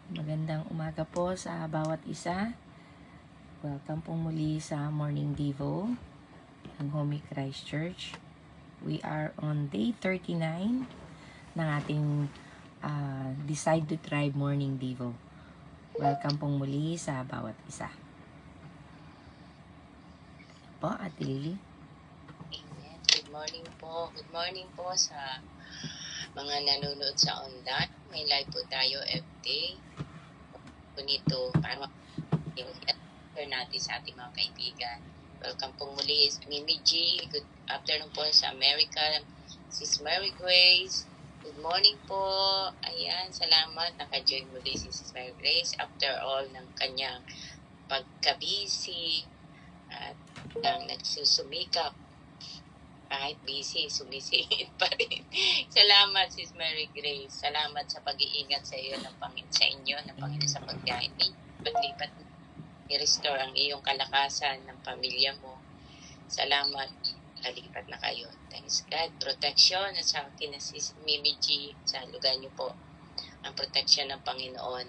Magandang umaga po sa bawat isa. Welcome po muli sa Morning Devo ng Homey Christ Church. We are on day 39 ng ating Decide to Thrive Morning Devo. Welcome pong muli sa bawat isa. Po, Ate Lily. Amen. Good morning po. Good morning po sa mga nanonood sa online. May live po tayo every day. Nito para i-share natin sa ating mga kaibigan. Welcome po muli, Mimi G. Good afternoon po sa America. Sis Mary Grace. Good morning po. Ayan, salamat. Naka-join muli si Sis Mary Grace after all ng kanyang pagka-busy at ang nagsusumikap. Kahit busy, sumisingit pa rin. Salamat, Sis Mary Grace. Salamat sa pag-iingat sa iyo ng Panginoon, sa inyo ng Panginoon sa pagkain. Lipat-lipat, i-restore ang iyong kalakasan ng pamilya mo. Salamat, kalipat na kayo. Thanks God. Protection at sa akin na si Mimi G, sa lugar niyo po. Ang protection ng Panginoon,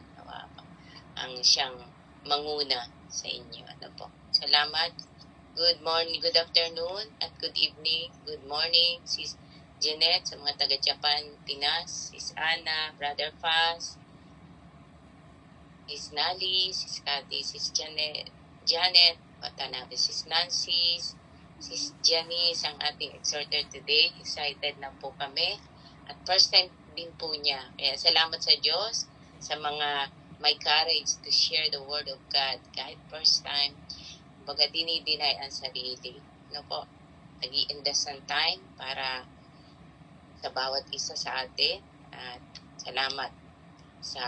ang siyang manguna sa inyo. Ano po. Salamat. Good morning, good afternoon, at good evening. Good morning, Sis Jeanette, sa mga taga-Japan, Pinas, Sis Ana, Brother Faz, Sis Nali, Sis Cathy, Sis Janet, Watanabe, Sis Nancy, Sis Janice, ang ating exhorter today. Excited na po kami. At first time din po niya. Kaya salamat sa Diyos, sa mga may courage to share the Word of God. Kahit first time, baga dinidinay ang sarili. No po, nag-i-invest ng time para sa bawat isa sa atin. At salamat sa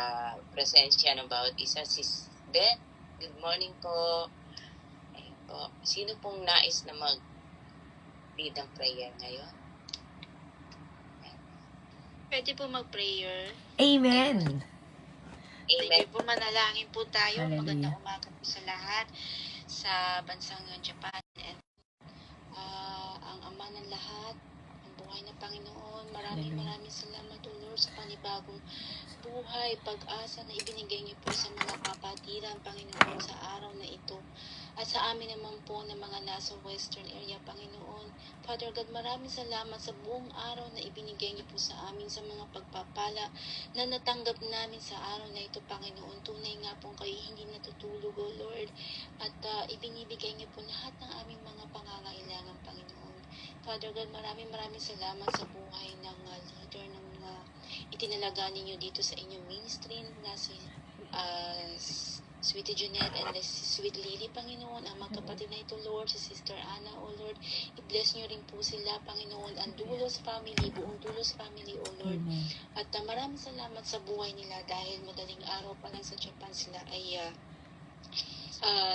presensya ng bawat isa. Sis Ben, good morning po. Ayun po. Sino pong nais na mag-lead ng prayer ngayon? Pwede po mag-prayer. Amen! Sige po, manalangin po tayo. Hallelujah. Magandang umaga po sa lahat sa bansang Japan. And ang Ama ng lahat, ang buhay na Panginoon, maraming salamat o Lord sa panibagong buhay, pag-asa na ibinigay niyo po sa mga kapatiran, Panginoon, sa araw na ito. At sa amin naman po ng mga nasa western area, Panginoon. Father God, maraming salamat sa buong araw na ibinigay niyo po sa amin, sa mga pagpapala na natanggap namin sa araw na ito, Panginoon. Tunay nga po kayo hindi natutulog, O Lord. At ibinibigay niyo po lahat ng aming mga pangangailangan, Panginoon. Father God, maraming salamat sa buhay ng leader ng mga itinalaga ninyo dito sa inyong ministry na si Sweetie Jeanette and si Sweet Lily, Panginoon, ang mga kapatid na ito, Lord, si Sister Anna, O Lord, i-bless nyo rin po sila, Panginoon, ang Dulos family, buong Dulos family, O Lord. Amen. At maraming salamat sa buhay nila dahil madaling araw pa lang sa Japan sila ay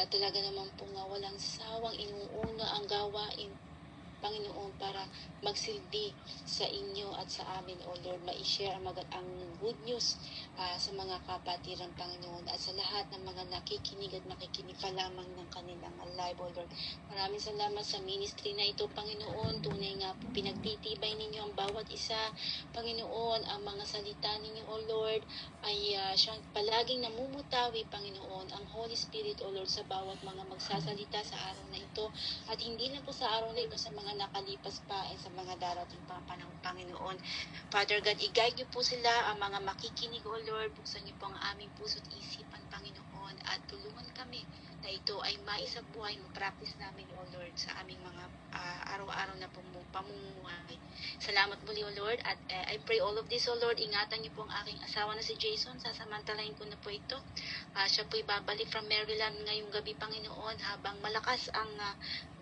talaga naman po nga walang sawang inuuna ang gawain, Panginoon, para magsilbi sa inyo at sa amin, O Lord, ma-share ang good news sa mga kapatiran, Panginoon, at sa lahat ng mga nakikinig at makikinig pa lamang ng kanilang live, O Lord. Maraming salamat sa ministry na ito, Panginoon. Tunay nga po, pinagtitibay ninyo ang bawat isa, Panginoon. Ang mga salita ninyo, O Lord, ay siyang palaging namumutawi, Panginoon, ang Holy Spirit, O Lord, sa bawat mga magsasalita sa araw na ito. At hindi lang po sa araw na ito, sa mga nakalipas pa ay sa mga darating pa panahon, Panginoon. Father God, i-guide niyo po sila, ang mga makikinig, O Lord. Buksan niyo po ang aming puso't isipan, Panginoon, at tulungan kami na ito ay maisabuhay, ma-practice namin, O Lord, sa aming mga araw-araw na pamumuhay. Salamat muli, O Lord, at I pray all of this, O Lord. Ingatan niyo po ang aking asawa na si Jason. Sasamantalahin ko na po ito. Siya po'y babalik from Maryland ngayong gabi, Panginoon, habang malakas ang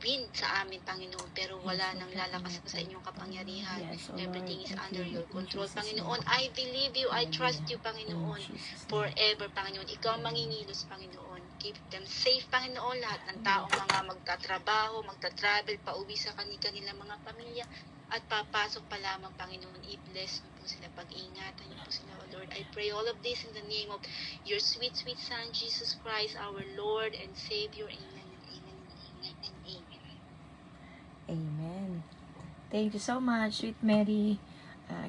wind sa amin, Panginoon, pero wala nang lalakas pa sa inyong kapangyarihan. Yes, O Everything is Lord. under your control, Jesus' Panginoon. name. I believe you, I trust you, Panginoon, In Jesus' name. forever, Panginoon. Ikaw ang mangingilos, Panginoon. Keep them safe, Panginoon. Lahat ng taong mga magtatrabaho, magtatravel, pauwi sa kanilang mga pamilya, at papasok pa lamang, Panginoon. I-bless mo po sila, pag-ingatan niyo po sila, O Lord. I pray all of this in the name of your sweet, sweet Son, Jesus Christ, our Lord and Savior. Amen and amen and amen and amen. Amen. Thank you so much, Sweet Mary.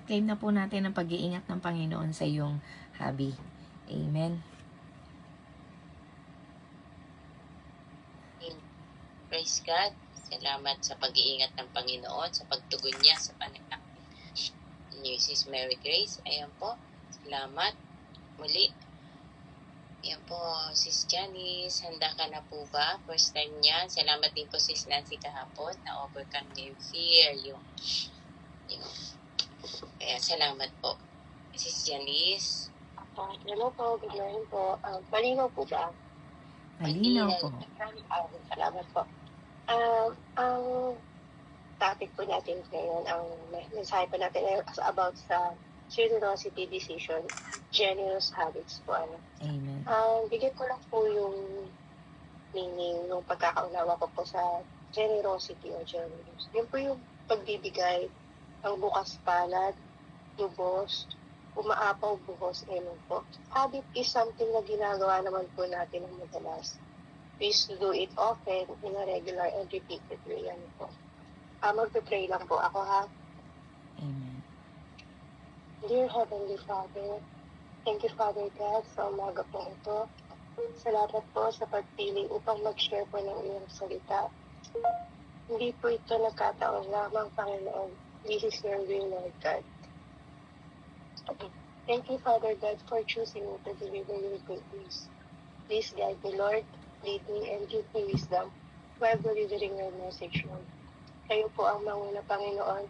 Claim na po natin ang pag-iingat ng Panginoon sa iyong hubby. Amen. Praise God. Salamat sa pag-iingat ng Panginoon, sa pagtugon niya sa panalangin ni Sis Mary Grace. Ayan po. Salamat. Muli. Ayan po, Sis Janice. Handa ka na po ba? First time niya. Salamat din po, Sis Nancy, kahapon. Na-overcome niya yung fear. Kaya salamat po. Sis Janice. Hello po, good morning po. Malinaw po ba? Malinaw po. Salamat po. Ang topic po natin ngayon, ang mensahe po natin ay about sa generosity decision, generous habits po. Amen. Bigyan ko lang po yung meaning, yung pagkakaunawa ko po sa generosity o generous. Yun po yung pagbibigay, ang bukas palad, lubos, umaapaw buhos, po. Habit is something na ginagawa naman po natin ng madalas. We used to do it often in a regular and repeated way. Po. Magpe-pray lang po ako ha. Amen. Dear Heavenly Father, thank you Father God sa umaga po ito. Salamat po sa pagpili upang mag-share po ng iyong salita. Hindi po ito nagkataon lamang, Panginoon. This is your will, Lord God. Thank you, Father God, for choosing me to deliver your good news. Please guide me, Lord, lead me, and give me wisdom while delivering your message, Lord. Kayo po ang manguna, Panginoon.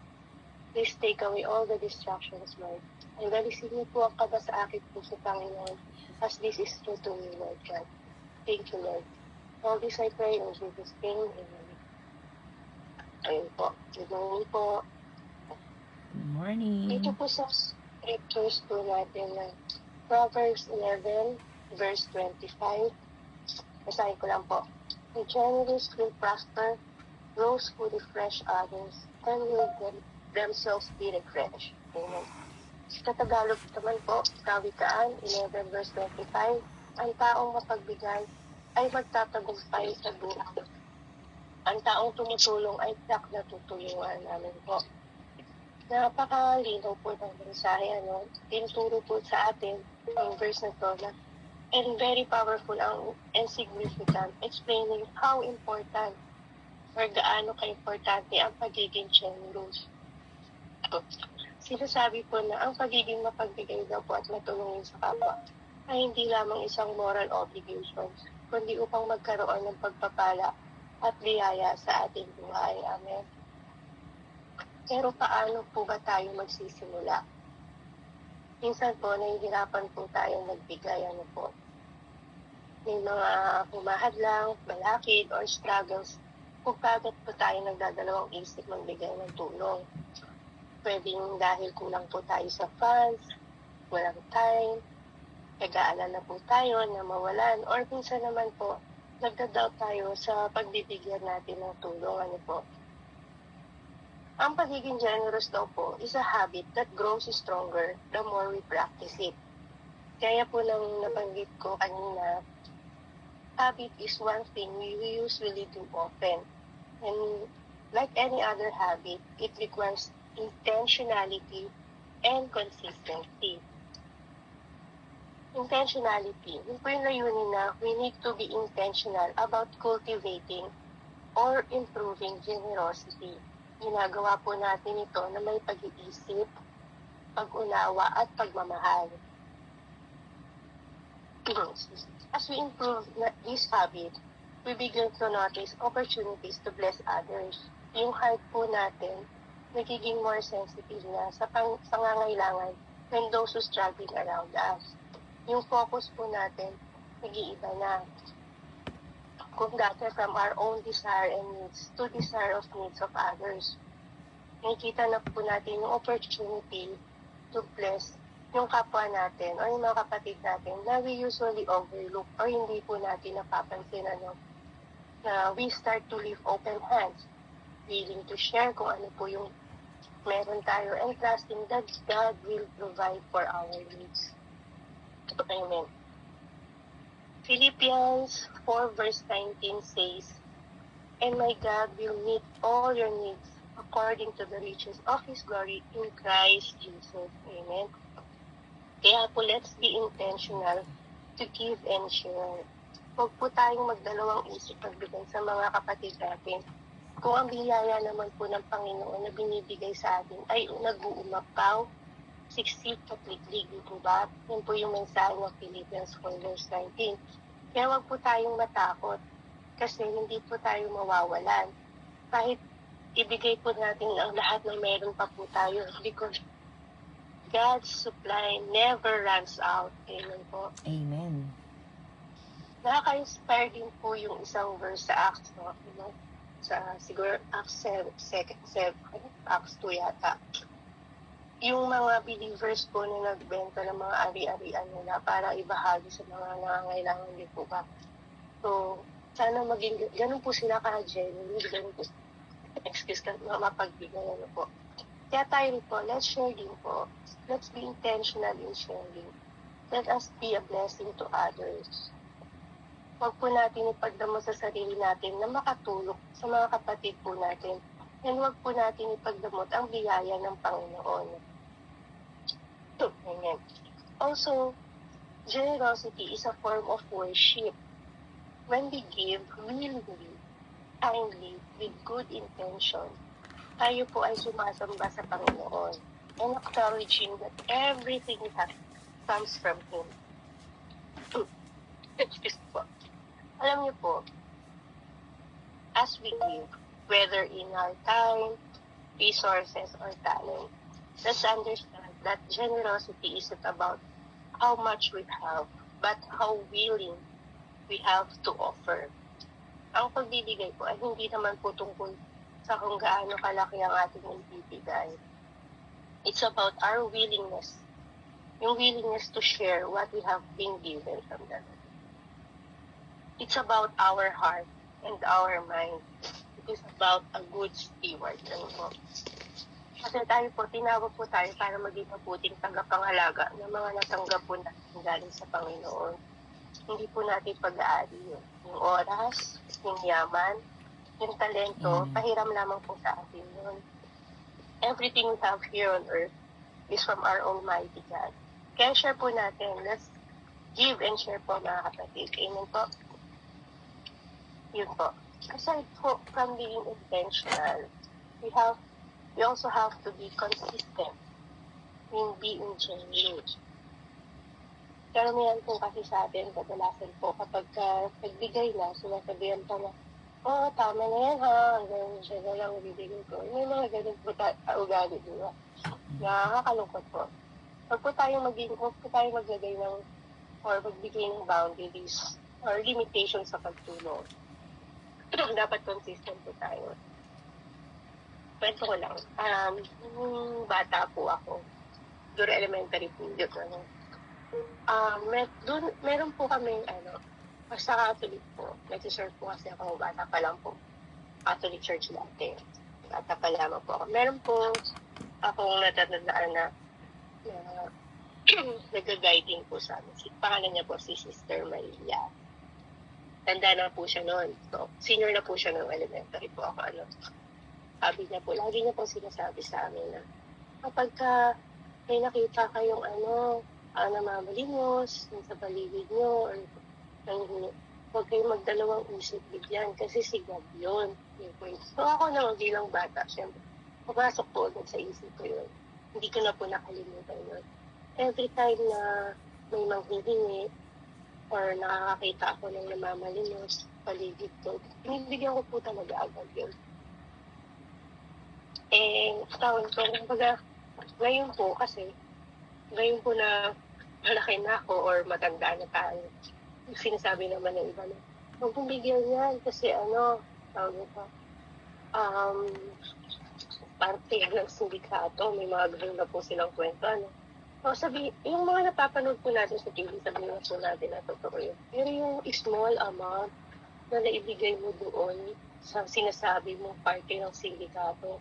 Please take away all the distractions, Lord. And dalisin niyo po ang kaba sa akin po sa Panginoon, as this is true to me, Lord God. Thank you, Lord. All this I pray in Jesus' name, amen. Ayun po. Good morning po. Good morning. Dito po sa scriptures po natin na Proverbs 11, verse 25. Basahin ko lang po. The generous will prosper, those who refresh others, and will themselves be refreshed. Amen. Sa Tagalog naman po, Kawikaan 11, verse 25, ang taong mapagbigay ay magtatagumpay sa buhay. Ang taong tumutulong ay tiyak na tutulungan namin po. Napakalinaw po ng mensahe, tinuturo po sa atin ang verse na to na and very powerful and significant, explaining how important or gaano ka-importante ang pagiging generous. Sinasabi po na ang pagiging mapagbigay daw po at matulungin sa kapwa ay hindi lamang isang moral obligation, kundi upang magkaroon ng pagpapala at biyaya sa ating buhay. Amen. Pero paano po ba tayo magsisimula? Minsan po, nahihirapan po tayo magbigay. May mga humahadlang, balakid, or struggles kung bakit po tayo nagdadalawang isip magbigay ng tulong. Pwedeng dahil kulang po tayo sa funds, walang time, nag-aalala po tayo na mawalan, or minsan naman po, nagda-doubt tayo sa pagbibigyan natin ng tulong. Ang pagiging generous daw po is a habit that grows stronger the more we practice it. Kaya po nang nabanggit ko kanina, habit is one thing we usually do often. And like any other habit, it requires intentionality and consistency. Intentionality, yun po yung layunin na we need to be intentional about cultivating or improving generosity. Ginagawa po natin ito na may pag-iisip, pag-unawa at pagmamahal. As we improve this habit, we begin to notice opportunities to bless others. Yung heart po natin, nagiging more sensitive na sa pangangailangan when those who struggling around us. Yung focus po natin, nag-iiba na. Kung dati from our own desire and needs to desire of needs of others. Nakikita na po natin yung opportunity to bless yung kapwa natin o yung mga kapatid natin na we usually overlook or hindi po natin napapansin na we start to live open hands, willing to share kung ano po yung meron tayo and trusting that God will provide for our needs. Amen. Philippians 4 verse 19 says, and my God will meet all your needs according to the riches of His glory in Christ Jesus. Amen. Kaya po, let's be intentional to give and share. Huwag po tayong magdalawang isip pagbigay sa mga kapatid natin. Kung ang biyaya naman po ng Panginoon na binibigay sa atin ay nag-uumapaw, siksik at liglig, po ba? Yan po yung mensahe ng Philippians 4 verse 19. Kaya huwag po tayong matakot kasi hindi po tayo mawawalan. Kahit ibigay po natin ang lahat ng meron pa po tayo because God's supply never runs out. Amen po. Amen. Nakaka-inspire din po yung isang verse sa Acts, no? Sa siguro Acts 7, Acts 2 yata. Yung mga believers po na nagbenta ng mga ari-arian nila para ibahagi sa mga nangangailangan din po ba. So, sana maging ganun po sila ka-genuine, ganun po. Excuse ka, mapagbigay ano po. Kaya tayo po, let's share din po. Let's be intentional in sharing. Let us be a blessing to others. Huwag po natin ipagdamo sa sarili natin na makatulong sa mga kapatid po natin. And huwag po natin ipagdamot ang biyaya ng Panginoon. Amen. Also, generosity is a form of worship. When we give willingly, kindly, with good intention, tayo po ay sumasamba sa Panginoon and acknowledging that everything we have comes from Him. Excuse po. Alam niyo po, as we give, whether in our time, resources, or talent, let's understand that generosity isn't about how much we have, but how willing we have to offer. Ang pagbibigay po ay hindi naman po tungkol sa kung gaano kalaki ang ating ibibigay. It's about our willingness, yung willingness to share what we have been given from the Lord. It's about our heart and our mind. It is about a good steward. Ano po? Kasi tayo po, tinawag po tayo para maging mabuting tagapangalaga ng mga natanggap po natin galing sa Panginoon. Hindi po natin pag-aari yun. Yung oras, yung yaman, yung talento, pahiram lamang po sa atin yun. Everything we have here on earth is from our Almighty God. Kaya share po natin. Let's give and share po mga kapatid. Amen po. Yun po. Aside po from being intentional, we also have to be consistent in being genuine. Karamihan po kasi sa atin, kadalasan po kapag nagbigay na, sinasabihan pa na, tama na yan ha, hanggang siya na lang bibigay ko. May mga ganun po ugali, di ba? Nakakalungkot po. Huwag po tayo maglagay ng, or magbigay ng boundaries or limitations sa pagtulong. Dapat consistent po tayo. Kwento ko lang. Nung bata po ako, during elementary po, meron po kami, sa Catholic po, nag-serve po kasi ako, bata pa lang po, Catholic Church dati. Bata pa lamang po ako. Meron po akong natatandaan na nag-guiding po sa amin. Pangalan niya po si Sister Maria. Tanda na po siya noon. So, senior na po siya ng elementary po ako. Sabi niya po, lagi niya po sinasabi sa amin na kapag may nakita kayong namamalimos sa paligid nyo or huwag kayong magdalawang isip bigyan kasi si God yun. So ako naman bilang bata, syempre, pumasok po agad sa isip ko yun. Hindi ko na po nakalimutan yun. Every time na may manghihingi or nakakakita ako ng namamalimos sa paligid ko, pinibigyan ko po talaga agad yun. Tawag ko, kumbaga, ngayon po na malaki na ako or matanda na tayo, sinasabi naman ng iba na, huwag mong bigyan yan kasi tawag ko, parte ng sindikato, may mga gano'n na po silang kwento, So yung mga napapanood po natin sa TV, sabihin na po natin na totoo yun. Pero yung small amount na naibigay mo doon sa sinasabi mong parte ng sindikato,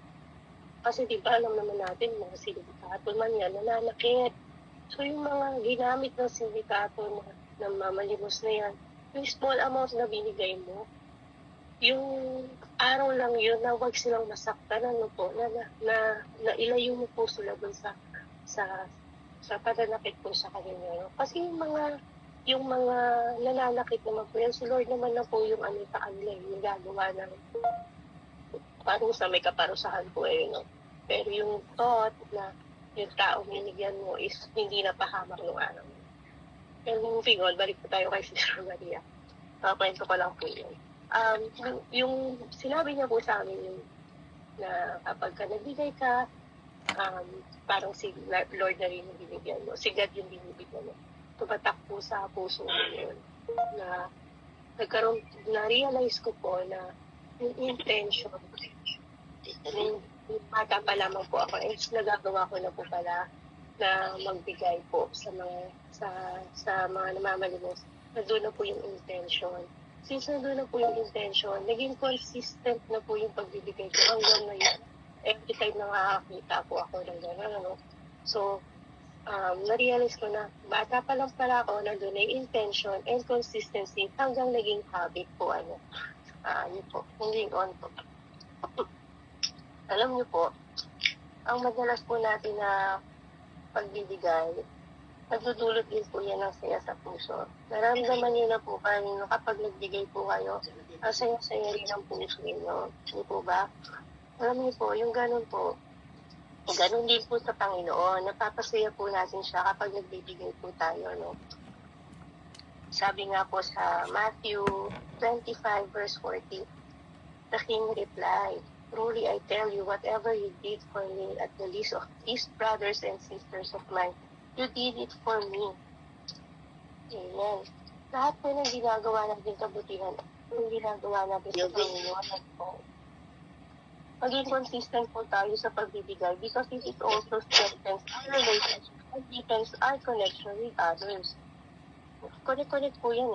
kasi di ba alam naman natin, mga sindikato man yan, nananakit. So yung mga ginamit ng sindikato na mamalimos na yan, yung small amount na binigay mo, yung araw lang yun na huwag silang masaktan, na ilayo mo po sila dun sa sa pananakit po sa kanila. No? Kasi yung mga nananakit naman po yan, si Lord naman na po yung sa kanila, yung gagawa ng parang sa may kaparusahan po no? Pero yung thought na yung taong binigyan mo is hindi napahamak ng araw. And moving on, balik po tayo kay Sister Maria. Kwento ko lang po yun. Yung sinabi niya po sa amin yung na kapag ka nagbigay ka, parang si Lord na rin yung binigyan mo. Si God yung binibigyan mo. Tumatak po sa puso mo yun. Na na-realize ko po na yung intention, yung bata pa lamang po ako, nagagawa ko na po pala na magbigay po sa mga namamalimos. Nandun na po yung intention. Since nandun na po yung intention, naging consistent na po yung pagbibigay ko hanggang ngayon. Every time na makakita po ako ng gano'n, ano. So, na-realize ko na bata pa lang pala ako, nandun na yung intention and consistency hanggang naging habit po, yun po, moving on po. Alam niyo po, ang madalas po natin na pagbibigay, nagdudulot din po yan ng saya sa puso. Naramdaman niyo na po kanino kapag nagbigay po kayo, ang saya-saya rin ang puso ninyo. Hindi po ba? Alam niyo po, yung ganun po, ganun din po sa Panginoon. Napapasaya po natin siya kapag nagbibigay po tayo, no? Sabi nga po sa Matthew 25 verse 40, the King replied, "Truly I tell you, whatever you did for me at the least of these brothers and sisters of mine, you did it for me." Amen. Lahat po ng ginagawa natin kabutihan, yung ginagawa natin sa Panginoon, maging consistent po tayo sa pagbibigay because it also strengthens our relationship and deepens our connection with others. Connect po yan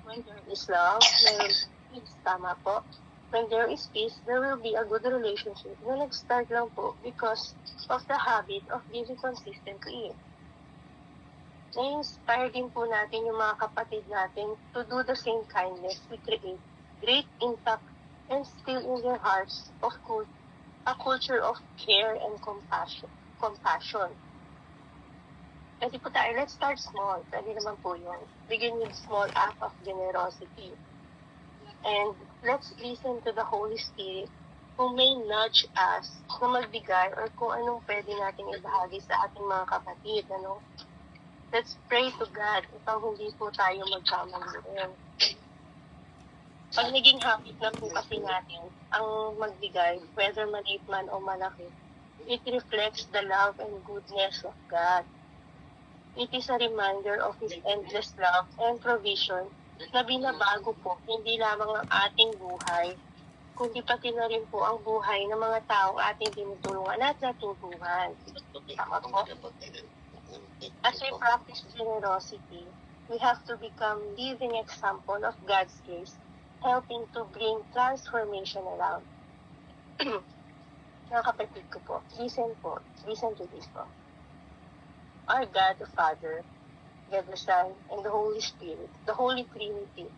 When there is love, there will be peace. Tama po. When there is peace, there will be a good relationship na nag-start lang po because of the habit of giving consistently. Na-inspire din po natin yung mga kapatid natin to do the same kindness. We create great impact and still in their hearts of a culture of care and compassion. Pwede po tayo, let's start small. Pwede naman po yun. Begin with small act of generosity. And let's listen to the Holy Spirit who may nudge us na magbigay or kung anong pwede natin ibahagi sa ating mga kapatid. Let's pray to God upang hindi po tayo magkamaliin. Pag naging habit na po kasi natin ang magbigay, whether maliit man o malaki, it reflects the love and goodness of God. It is a reminder of His endless love and provision na binabago po hindi lamang ang ating buhay, kundi pati na rin po ang buhay ng mga taong ating tinutulungan at natutulungan. Tama po? As we practice generosity, we have to become living example of God's grace, helping to bring transformation around. Mga kapatid ko po, listen to this po. Our God the Father, God the Son, and the Holy Spirit, the Holy Trinity,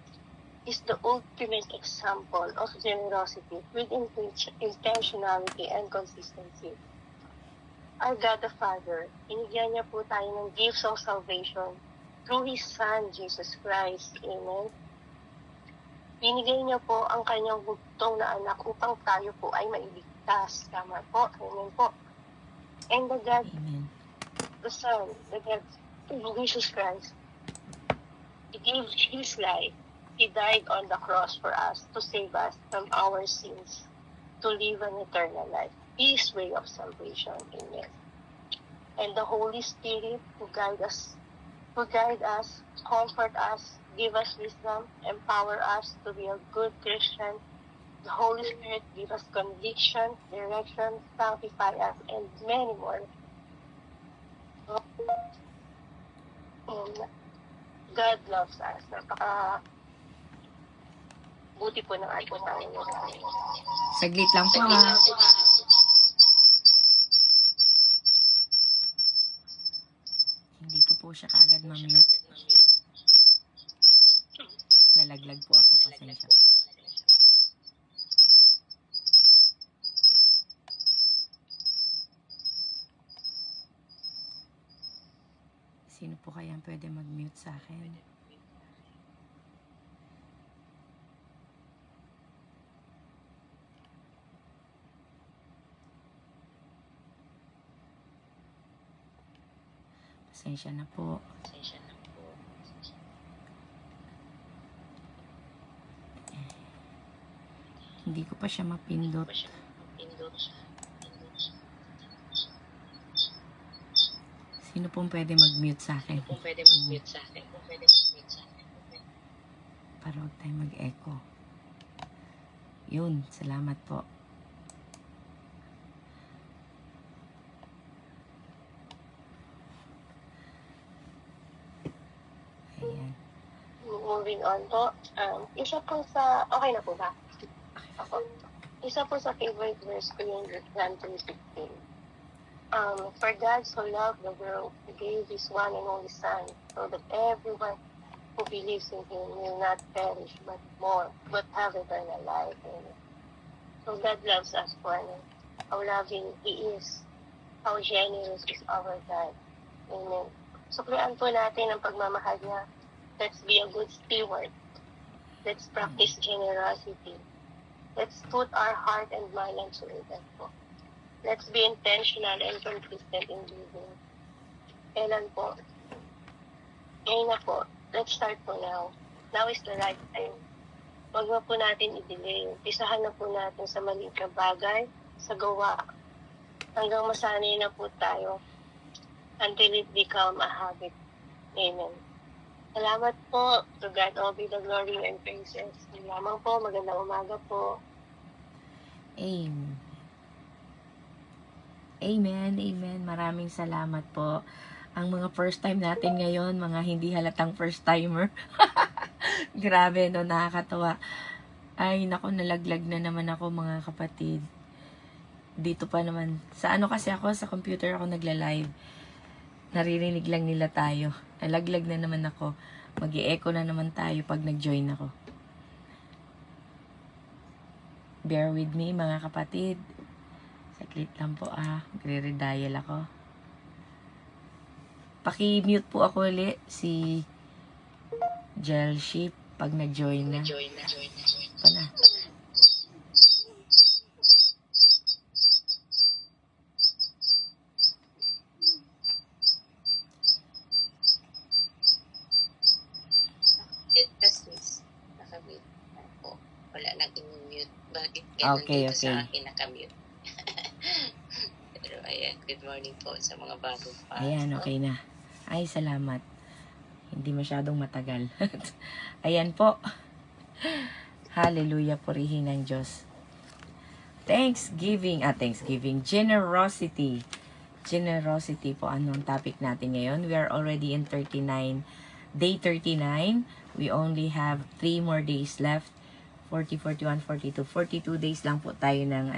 is the ultimate example of generosity with intentionality and consistency. Our God the Father, binigyan niya po tayo ng gifts of salvation through His Son, Jesus Christ. Amen. Binigay niya po ang kanyang bugtong na anak upang tayo po ay mailigtas. Tama po. Amen po. And the God, Amen. the Son, the God, Jesus Christ, He gave His life. He died on the cross for us to save us from our sins, to live an eternal life. His way of salvation. Amen. And the Holy Spirit who guide us, comfort us, give us wisdom, empower us to be a good Christian. The Holy Spirit give us conviction, direction, sanctify us, and many more. And God loves us. Buti po ng ating Panginoon. Saglit lang po ha. Hindi ko po siya kaagad ma-mute. Nalaglag po ako. Pasensya po. Sino po kaya ang pwede mag-mute sa akin? Pasensya na po. Hindi ko pa siya mapindot. Sino pong pwede mag-mute sa akin? Para huwag tayo mag-echo. Yun, salamat po. Ayan. Moving on po. Isa po sa... Okay na po ba? Ako. Isa po sa favorite verse ko yung John 3:16. For God so loved the world, He gave His one and only Son, so that everyone who believes in Him will not perish, but have eternal life. Amen. So God loves us po, how loving He is, how generous is our God. Amen. Suklian po natin ang pagmamahal niya. Let's be a good steward. Let's practice generosity. Let's put our heart and mind into it po. Let's be intentional and consistent in giving. Kailan po? Ngayon na po. Let's start po now. Now is the right time. Huwag na po natin i-delay. Pisahan na po natin sa maliit na bagay, sa gawa. Hanggang masanay na po tayo until it become a habit. Amen. Salamat po. To God all be the glory and praises. Salamat po. Magandang umaga po. Amen. Amen, amen. Maraming salamat po. Ang mga first time natin ngayon, mga hindi halatang first timer. Grabe, no, nakakatawa. Ay, nako, nalaglag na naman ako, mga kapatid. Dito pa naman. Sa ano kasi ako, sa computer ako nagla-live. Naririnig lang nila tayo. Nalaglag na naman ako. Mag-i-echo na naman tayo pag nag-join ako. Bear with me, mga kapatid. Saglit lang po, magre-redial ako. Paki-mute po ako ulit si Jelship pag nag-join na. Pa na. Please. Nakamute. Po. Wala nang i-mute. Bakit ganun Okay, dito okay. sa akin nakamute? Pero ayan, good morning po sa mga bago pa. Ayan, okay na. Ay, salamat. Hindi masyadong matagal. Ayan po. Hallelujah, purihin ng Diyos. Thanksgiving. Generosity. Generosity po. Anong topic natin ngayon? We are already in day 39. We only have 3 more days left. 40, 41, 42. 42 days lang po tayo ng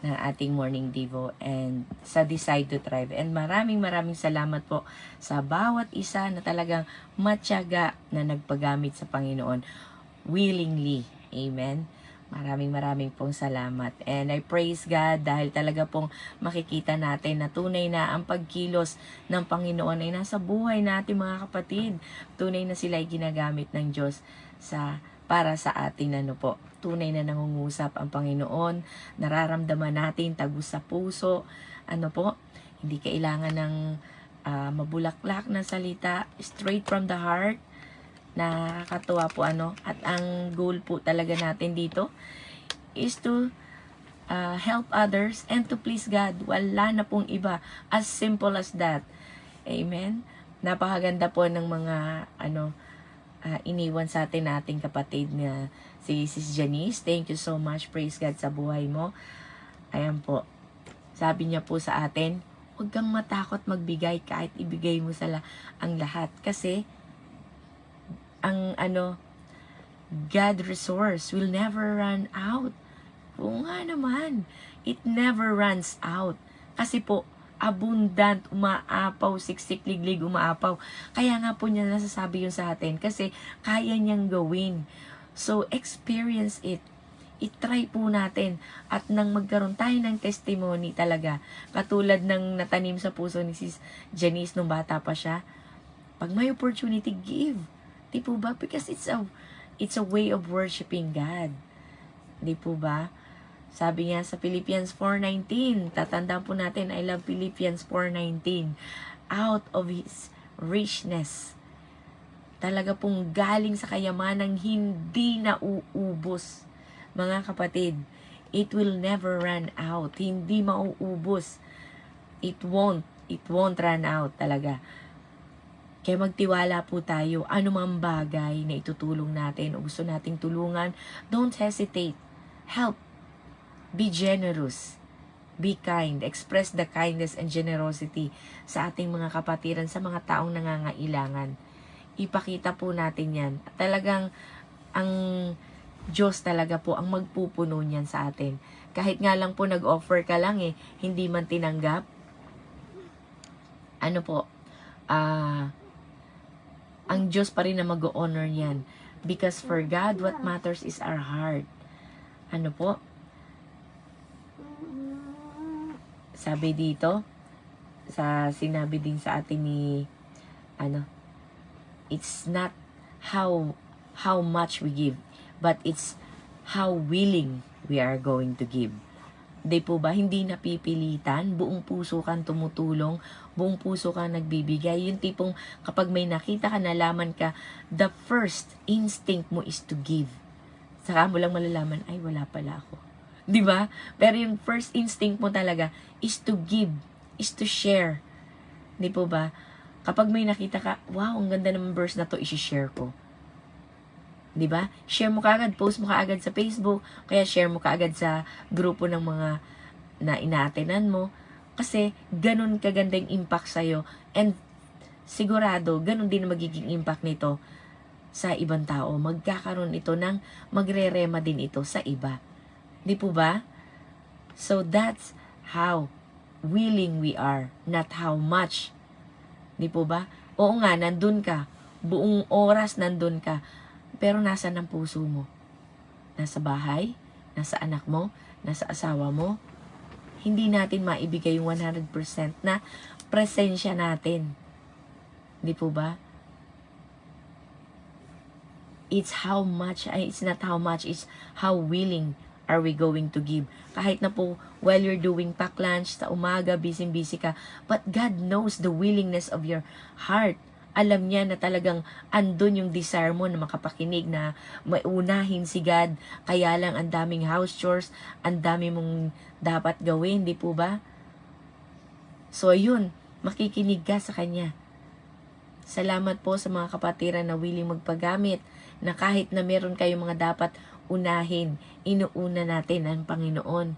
ng ating morning devo and sa Decide to Thrive. And maraming salamat po sa bawat isa na talagang matyaga na nagpagamit sa Panginoon willingly. Amen. Maraming pong salamat. And I praise God dahil talaga pong makikita natin na tunay na ang pagkilos ng Panginoon ay nasa buhay natin, mga kapatid. Tunay na sila ay ginagamit ng Diyos para sa atin, po. Tunay na nangungusap ang Panginoon. Nararamdaman natin tagus sa puso. Hindi kailangan ng mabulaklak na salita. Straight from the heart. Nakakatuwa po, At ang goal po talaga natin dito is to help others and to please God. Wala na pong iba. As simple as that. Amen? Napakaganda po ng mga, iniwan sa ating kapatid na si Sis Janice. Thank you so much. Praise God sa buhay mo. Ayan po. Sabi niya po sa atin, huwag kang matakot magbigay kahit ibigay mo ang lahat. Kasi, ang God resource will never run out. Oo nga naman. It never runs out. Kasi po, abundant, umaapaw, siksik, liglig, umaapaw. Kaya nga po niya nasasabi yun sa atin kasi kaya niyang gawin. So, experience it. itry po natin. At nang magkaroon tayo ng testimony talaga, katulad ng natanim sa puso ni Sis Janice nung bata pa siya, pag may opportunity, give. Di po ba? Because it's a way of worshiping God. Di po ba? Sabi nga sa Philippians 4:19, tatandaan po natin, I love Philippians 4:19, out of His richness, talaga pong galing sa kayamanang hindi nauubos. Mga kapatid, it will never run out. Hindi mauubos. It won't run out talaga. Kaya magtiwala po tayo, anumang bagay na itutulong natin o gusto nating tulungan, don't hesitate. Help. Be generous. Be kind. Express the kindness and generosity sa ating mga kapatiran, sa mga taong nangangailangan. Ipakita po natin yan. Talagang ang Diyos talaga po ang magpupuno niyan sa atin. Kahit nga lang po nag-offer ka lang hindi man tinanggap. Ano po, ang Diyos pa rin na mag-honor niyan. Because for God, what matters is our heart. Ano po? Sabi dito, sinabi din sa atin ni, it's not how much we give, but it's how willing we are going to give. Di po ba? Hindi napipilitan, buong puso kang tumutulong, buong puso kang nagbibigay. Yung tipong kapag may nakita ka, nalaman ka, the first instinct mo is to give. Saka mo lang malalaman, ay wala pala ako. Di ba? Pero yung first instinct mo talaga is to give, is to share. Di po ba? Kapag may nakita ka, wow, ang ganda ng verse na to, isi-share ko. Di ba? Share mo kaagad, post mo kaagad sa Facebook, kaya share mo kaagad sa grupo ng mga na inaatenan mo. Kasi ganun kaganda yung impact sa'yo. And sigurado, ganun din magiging impact nito sa ibang tao. Magkakaroon ito ng magre-rema din ito sa iba. Di po ba? So that's how willing we are, not how much. Di po ba? Oo nga, nandun ka. Buong oras nandun ka. Pero nasa ng puso mo? Nasa bahay? Nasa anak mo? Nasa asawa mo? Hindi natin maibigay yung 100% na presensya natin. Di po ba? It's not how much, it's how willing are we going to give. Kahit na po, while you're doing pack lunch, sa umaga, busy-busy ka, but God knows the willingness of your heart. Alam niya na talagang andun yung desire mo na makapakinig, na maunahin si God. Kaya lang ang daming house chores, ang dami mong dapat gawin, di po ba? So, ayun, makikinig ka sa Kanya. Salamat po sa mga kapatiran na willing magpagamit, na kahit na meron kayong mga dapat unahin, inuuna natin ang Panginoon.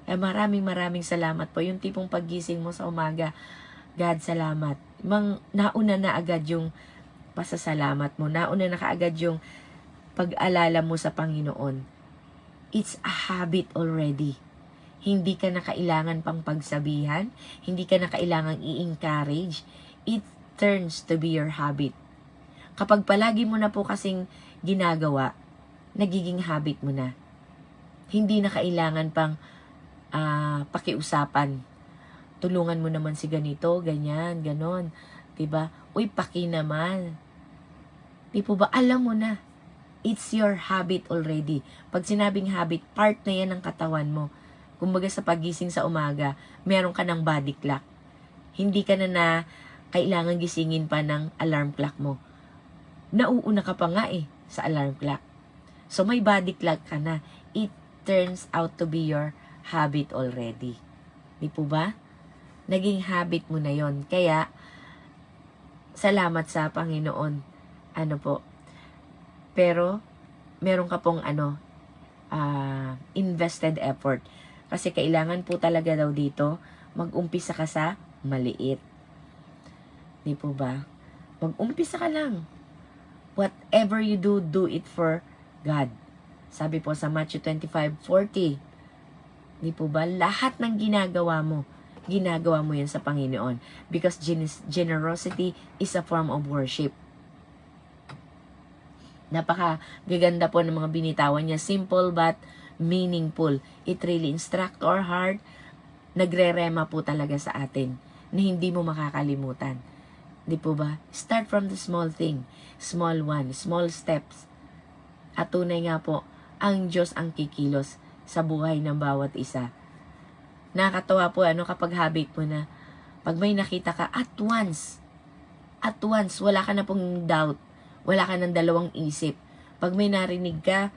Maraming salamat po. Yung tipong paggising mo sa umaga, God, salamat. Nauna na agad yung pasasalamat mo. Nauna na kaagad yung pag-alala mo sa Panginoon. It's a habit already. Hindi ka na kailangan pang pagsabihan. Hindi ka na kailangang i-encourage. It turns to be your habit. Kapag palagi mo na po kasing ginagawa, nagiging habit mo na. Hindi na kailangan pang pakiusapan. Tulungan mo naman si ganito, ganyan, ganon. Diba? Uy, paki naman. Di po ba? Alam mo na. It's your habit already. Pag sinabing habit, part na yan ng katawan mo. Kumbaga sa pagising sa umaga, meron ka ng body clock. Hindi ka na kailangan gisingin pa ng alarm clock mo. Nauuna ka pa nga sa alarm clock. So may body clock ka na. It turns out to be your habit already. Di po ba? Naging habit mo na yon. Kaya, salamat sa Panginoon. Ano po? Pero, meron ka pong invested effort. Kasi kailangan po talaga daw dito, mag-umpisa ka sa maliit. Di po ba? Mag-umpisa ka lang. Whatever you do, do it for God. Sabi po sa Matthew 25:40. Di po ba? Lahat ng ginagawa mo yan sa Panginoon. Because generosity is a form of worship. Napaka gaganda po ng mga binitawan niya. Simple but meaningful. It really instruct our heart. Nagre-rema po talaga sa atin na hindi mo makakalimutan. Di po ba? Start from the small thing. Small one. Small steps. At tunay nga po, ang Diyos ang kikilos sa buhay ng bawat isa. Nakakatawa po kapag habit mo na, pag may nakita ka, at once, wala ka na pong doubt, wala ka ng dalawang isip. Pag may narinig ka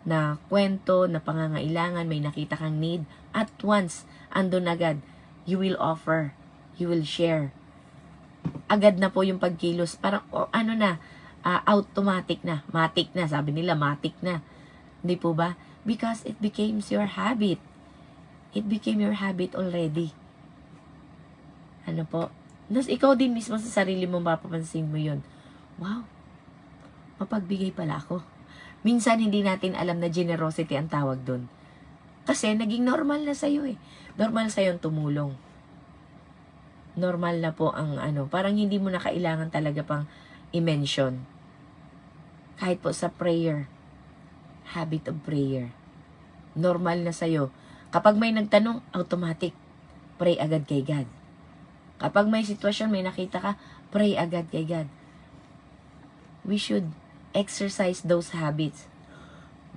na kwento, na pangangailangan, may nakita kang need, at once, andun agad, you will offer, you will share. Agad na po yung pagkilos, parang automatic na, matic na, sabi nila matic na. Hindi po ba? Because it becomes your habit. It became your habit already. Ano po? Tapos ikaw din mismo sa sarili mo mapapansin mo yun. Wow, mapagbigay pala ako. Minsan hindi natin alam na generosity ang tawag dun. Kasi naging normal na sa'yo eh. Normal sa'yo ang tumulong. Normal na po ang parang hindi mo na kailangan talaga pang i-mention. Kahit po sa prayer. Habit of prayer. Normal na sa'yo. Kapag may nagtanong, automatic. Pray agad kay God. Kapag may sitwasyon, may nakita ka, pray agad kay God. We should exercise those habits.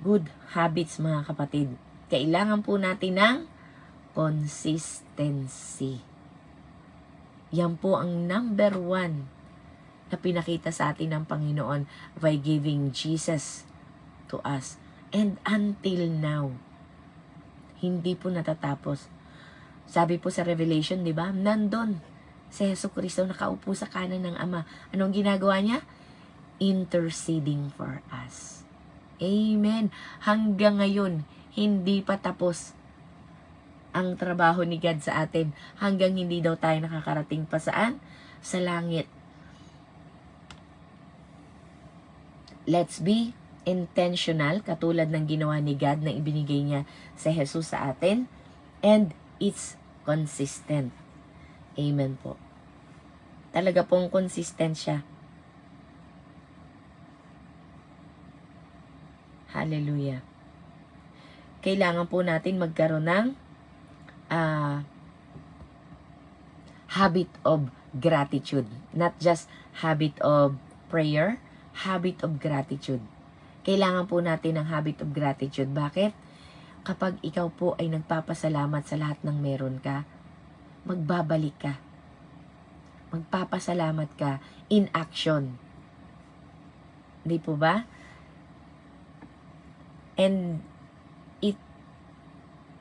Good habits, mga kapatid. Kailangan po natin ng consistency. Yan po ang number 1 na pinakita sa atin ng Panginoon by giving Jesus to us. And until now, hindi po natatapos. Sabi po sa Revelation, di ba? Nandun si Jesucristo nakaupo sa kanan ng Ama. Anong ginagawa niya? Interceding for us. Amen. Hanggang ngayon, hindi pa tapos ang trabaho ni God sa atin. Hanggang hindi daw tayo nakakarating pa saan? Sa langit. Let's be intentional, katulad ng ginawa ni God na ibinigay niya sa Jesus sa atin. And it's consistent. Amen po. Talaga pong consistent siya. Hallelujah. Kailangan po natin magkaroon ng habit of gratitude. Not just habit of prayer, habit of gratitude. Kailangan po natin ng habit of gratitude. Bakit? Kapag ikaw po ay nagpapasalamat sa lahat ng meron ka, magbabalik ka. Magpapasalamat ka in action. Di po ba? And it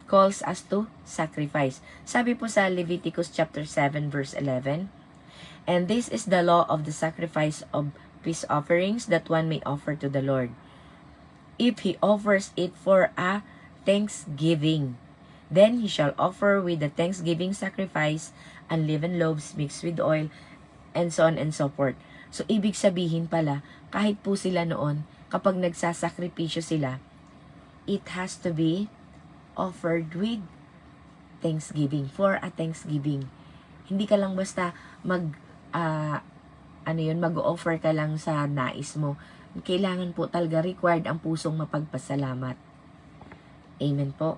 calls us to sacrifice. Sabi po sa Leviticus chapter 7 verse 11, "And this is the law of the sacrifice of peace offerings that one may offer to the Lord. If he offers it for a thanksgiving, then he shall offer with the thanksgiving sacrifice unleavened loaves mixed with oil," and so on and so forth. So, ibig sabihin pala, kahit po sila noon, kapag nagsasakripisyo sila, it has to be offered with thanksgiving, for a thanksgiving. Hindi ka lang basta mag-offer ka lang sa nais mo. Kailangan po talaga required ang pusong mapagpasalamat. Amen po.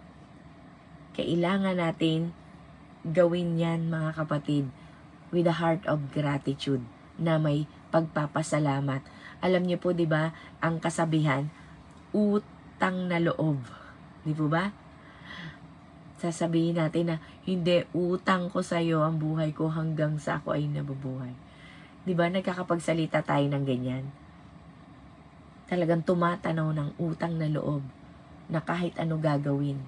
Kailangan natin gawin yan, mga kapatid, with a heart of gratitude, na may pagpapasalamat. Alam niyo po, di ba, ang kasabihan, utang na loob. Di po ba? Sasabihin natin na, hindi, utang ko sa'yo ang buhay ko hanggang sa ako ay nabubuhay. Di ba, nagkakapagsalita tayo ng ganyan? Talagang tumatanaw ng utang na loob na kahit ano gagawin.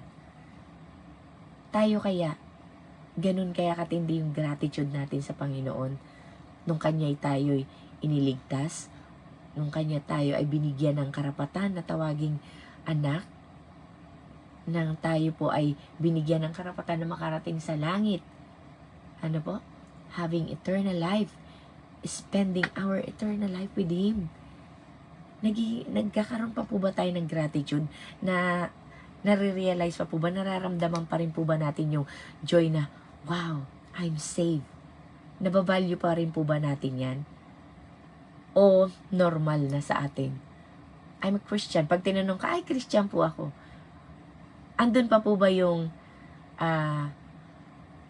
Tayo kaya, ganun kaya katindi yung gratitude natin sa Panginoon nung Kanya'y tayo'y iniligtas, nung Kanya tayo ay binigyan ng karapatan na tawaging anak, nang tayo po ay binigyan ng karapatan na makarating sa langit. Ano po? Having eternal life, spending our eternal life with Him. Nagkakaroon pa po ba tayo ng gratitude na nare-realize pa po ba, nararamdaman pa rin po ba natin yung joy na, wow, I'm saved? Nababalyo pa rin po ba natin yan? O normal na sa atin? I'm a Christian. Pag tinanong ka, ay, Christian po ako. andun pa po ba yung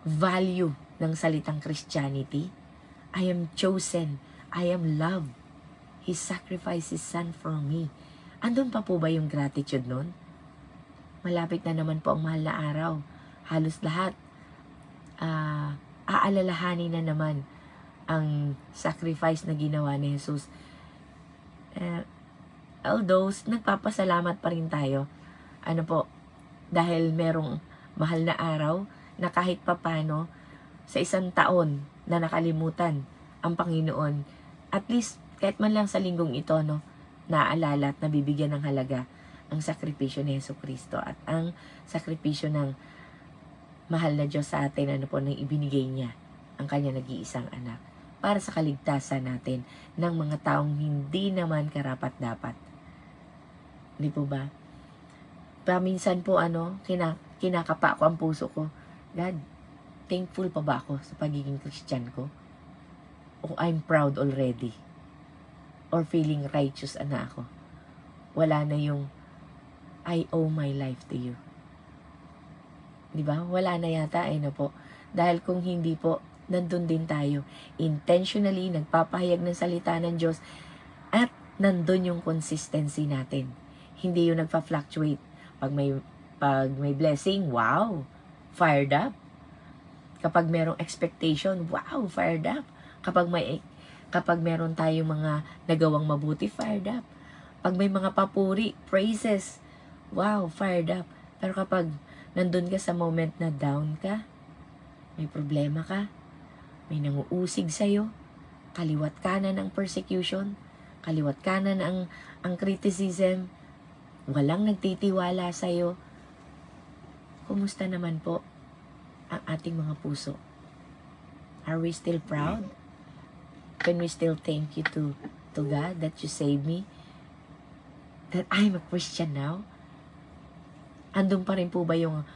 value ng salitang Christianity? I am chosen. I am loved. He sacrificed His Son for me. Andun pa po ba yung gratitude nun? Malapit na naman po ang mahal na araw. Halos lahat aalalahanin na naman ang sacrifice na ginawa ni Jesus. Although, nagpapasalamat pa rin tayo. Ano po, dahil merong mahal na araw na kahit papano sa isang taon na nakalimutan ang Panginoon, at least kahit man lang sa linggong ito, no, naaalala at nabibigyan ng halaga ang sakripisyo ni Jesucristo at ang sakripisyo ng mahal na Diyos sa atin, ano po, nang ibinigay niya ang kanya nag-iisang anak para sa kaligtasan natin ng mga taong hindi naman karapat-dapat. Hindi po ba? Paminsan po, kinakapa ko ang puso ko. God, thankful pa ba ako sa pagiging Christian ko? O I'm proud already? Or feeling righteous na ako? Wala na yung I owe my life to you. Diba? Wala na yata, no po. Dahil kung hindi po, nandun din tayo. Intentionally, nagpapahayag ng salita ng Diyos at nandun yung consistency natin. Hindi yung nagpa-fluctuate. Pag may blessing, wow, fired up. Kapag merong expectation, wow, fired up. Kapag meron tayong mga nagawang mabuti, fired up. Pag may mga papuri, praises, wow, fired up. Pero kapag nandun ka sa moment na down ka, may problema ka, may nanguusig sa'yo, kaliwat kanan ang persecution, kaliwat kanan ang criticism, walang nagtitiwala sa'yo, kumusta naman po ang ating mga puso? Are we still proud? Can we still thank you to God that you saved me? That I'm a Christian now? Andun pa rin po ba yung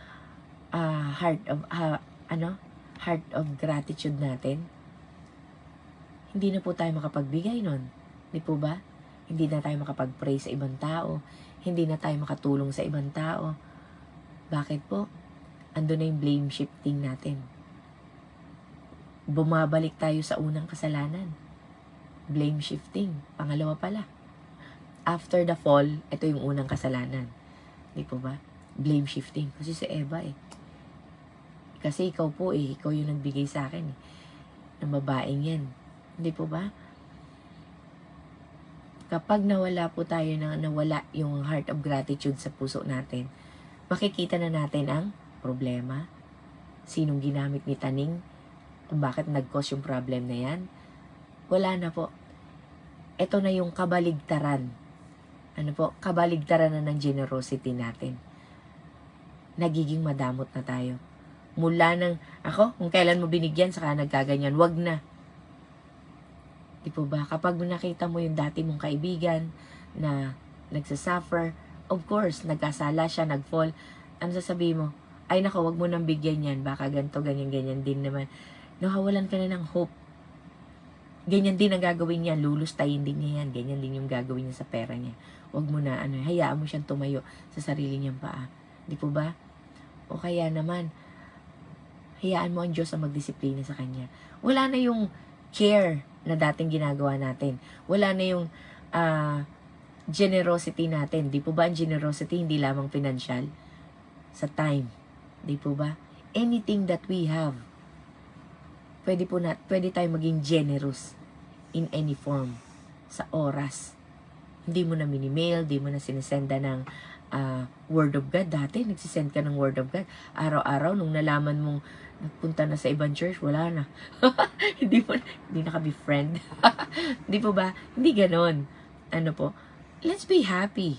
heart of gratitude natin? Hindi na po tayo makapagbigay nun. Di po ba? Hindi na tayo makapag-pray sa ibang tao. Hindi na tayo makatulong sa ibang tao. Bakit po? Andun na yung blame shifting natin. Bumabalik tayo sa unang kasalanan. Blame shifting. Pangalawa pala. After the fall, ito yung unang kasalanan. Di po ba? Blame shifting. Kasi si Eva Kasi ikaw po ikaw yung nagbigay sa akin ng babaeng yan. Hindi po ba? Kapag nawala po tayo nawala yung heart of gratitude sa puso natin, makikita na natin ang problema. Sinong ginamit ni Taning? Kung bakit nag-cause yung problem na yan? Wala na po. Ito na yung kabaligtaran. Kabaligtaran na ng generosity natin. Nagiging madamot na tayo. Mula ng, kung kailan mo binigyan, saka nagkaganyan, wag na. Di po ba? Kapag nakita mo yung dati mong kaibigan na nagsasuffer, of course, nagkasala siya, nag-fall, ano sasabihin mo? Ay nako, wag mo nang bigyan yan, baka ganito, ganyan din naman. Nawawalan ka na ng hope. Ganyan din ang gagawin niya, lulustayin din niya yan, ganyan din yung gagawin niya sa pera niya. Wag mo na, hayaan mo siyang tumayo sa sarili niyang paa. Di po ba? O kaya naman, hayaan mo ang Diyos ang magdisiplina sa kanya. Wala na yung care na dating ginagawa natin. Wala na yung generosity natin. Di po ba ang generosity hindi lamang financial? Sa time. Di po ba? Anything that we have, pwede tayo maging generous in any form. Sa oras. Hindi mo na mini-mail, hindi mo na sinesenda ng Word of God. Dati, nagsisend ka ng Word of God. Araw-araw, nung nalaman mong nagpunta na sa ibang church, wala na. hindi na ka be friend. Hindi po ba? Hindi ganon. Ano po? Let's be happy.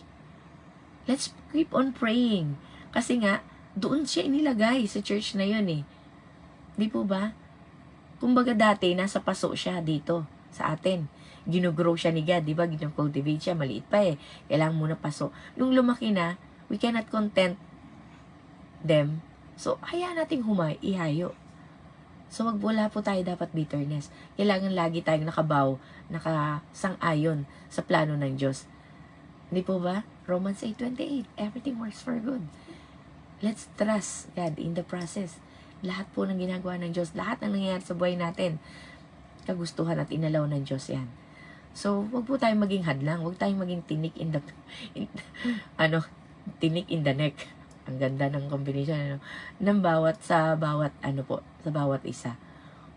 Let's keep on praying. Kasi nga, doon siya inilagay sa church na yun Hindi po ba? Kumbaga dati, nasa paso siya dito sa atin. Ginugrow siya ni God, di ba? Gino-cultivate siya, maliit pa Kailangan muna paso. Nung lumaki na, we cannot content them. So, hayaan nating ihayo. So, wala po tayo dapat bitterness. Kailangan lagi tayong nakasang-ayon sa plano ng Diyos. Hindi po ba? Romans 8:28, everything works for good. let's trust God in the process. Lahat po ng ginagawa ng Diyos, lahat ng nangyayari sa buhay natin, kagustuhan at inalaw ng Diyos yan. So, wag po tayong maging hadlang, wag tayong maging tinik in the, tinik in the neck. Ang ganda ng combination, ng sa bawat isa.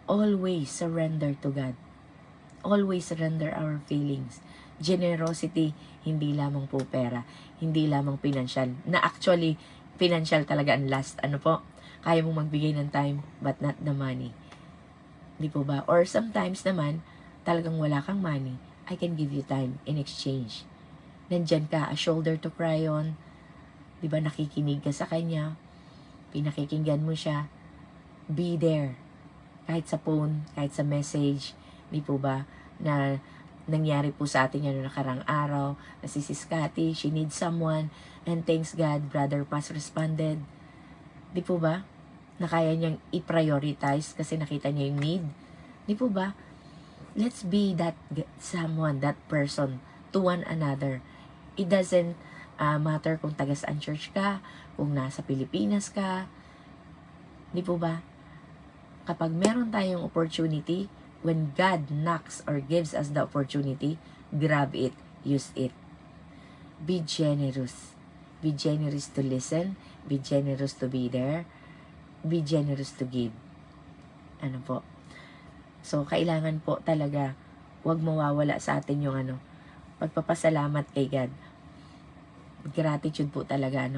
Always surrender to God. Always surrender our feelings. Generosity, hindi lamang po pera, hindi lamang financial. Na actually, financial talaga ang last. Kaya mong magbigay ng time, but not the money. Di po ba? Or sometimes naman, talagang wala kang money, I can give you time in exchange. Nandyan ka, a shoulder to cry on. Di ba, nakikinig ka sa kanya, pinakikinggan mo siya, be there. Kahit sa phone, kahit sa message, di po ba, na nangyari po sa atin yan noong nakarang araw, na si Sis Cathy, she needs someone, and thanks God, Brother Paz responded. Di po ba? Na kaya niyang i-prioritize kasi nakita niya yung need. Di po ba? Let's be that someone, that person to one another. It doesn't matter kung taga-saan church ka, kung nasa Pilipinas ka. Di po ba? Kapag meron tayong opportunity, when God knocks or gives us the opportunity, grab it, use it. Be generous. Be generous to listen. Be generous to be there. Be generous to give. So, kailangan po talaga, wag mawawala sa atin yung pagpapasalamat kay God. Gratitude po talaga,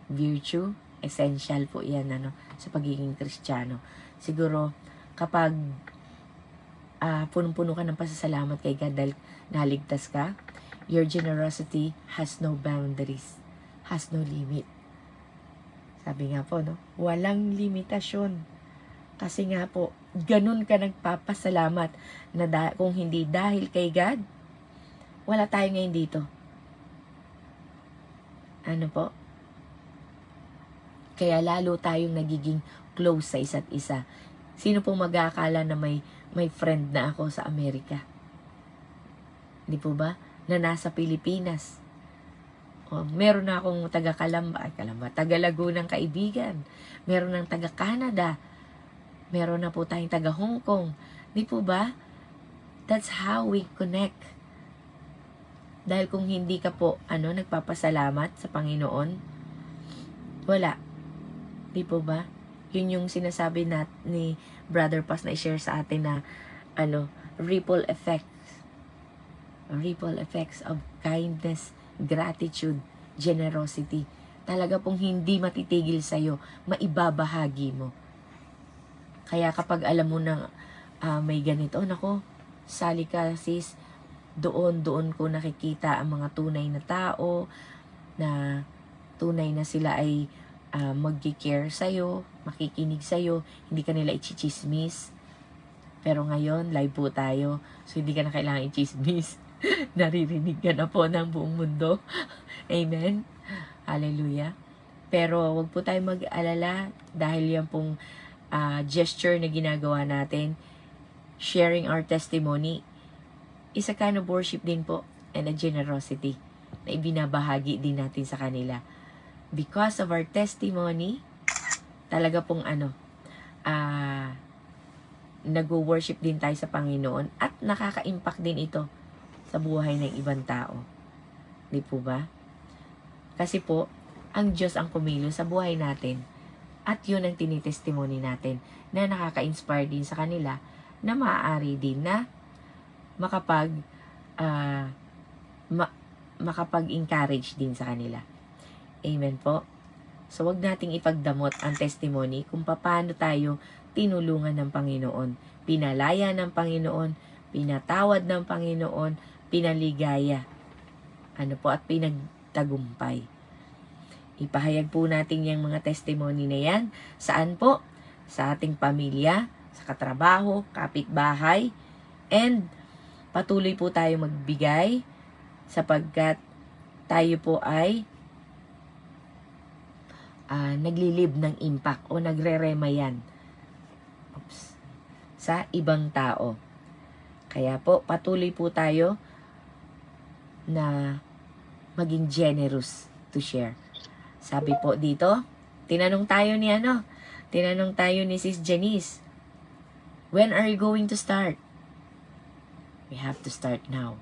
virtue, essential po yan, sa pagiging Kristiyano. Siguro, kapag punong-puno ka ng pasasalamat kay God dahil naligtas ka, your generosity has no boundaries, has no limit. Sabi nga po, walang limitasyon. Kasi nga po, ganun ka nagpapasalamat na kung hindi dahil kay God, wala tayo ngayon dito. Kaya lalo tayong nagiging close sa isa't isa. Sino pong mag-aakala na may friend na ako sa Amerika? Di po ba? Na nasa Pilipinas. Meron na akong taga-Lagunang kaibigan. Meron ng taga-Canada. Meron na po tayong taga-Hong Kong. Di po ba? That's how we connect. Dahil kung hindi ka po, nagpapasalamat sa Panginoon, wala. Di po ba? Yun yung sinasabi ni Brother Paz na i-share sa atin na, ripple effects. Ripple effects of kindness, gratitude, generosity. Talaga pong hindi matitigil sa'yo, maibabahagi mo. Kaya kapag alam mo na may ganito, sali ka sis, doon ko nakikita ang mga tunay na tao, na tunay na sila ay mag-care sa'yo, makikinig sa'yo, hindi ka nila i-chismis. Pero ngayon, live po tayo, so hindi ka na kailangan i-chismis. Naririnig ka na po ng buong mundo. Amen? Hallelujah. Pero wag po tayo mag-alala dahil yan pong gesture na ginagawa natin, sharing our testimony, is a kind of worship din po and a generosity na ibinabahagi din natin sa kanila. Because of our testimony, talaga pong nag-worship din tayo sa Panginoon at nakaka-impact din ito sa buhay ng ibang tao. Di po ba? Kasi po, ang Diyos ang kumilos sa buhay natin at yun ang tinitestimony natin na nakaka-inspire din sa kanila na maaari din na makapag-encourage din sa kanila. Amen po. So, wag nating ipagdamot ang testimony kung paano tayo tinulungan ng Panginoon, pinalaya ng Panginoon, pinatawad ng Panginoon, pinaligaya, at pinagtagumpay. Ipahayag po natin yung mga testimony na yan. Saan po? Sa ating pamilya, sa katrabaho, kapitbahay, and patuloy po tayo magbigay sapagkat tayo po ay naglilib ng impact o nagre-remayan sa ibang tao. Kaya po, patuloy po tayo na maging generous to share. Sabi po dito, Tinanong tayo ni Sis Janice, when are you going to start? We have to start now.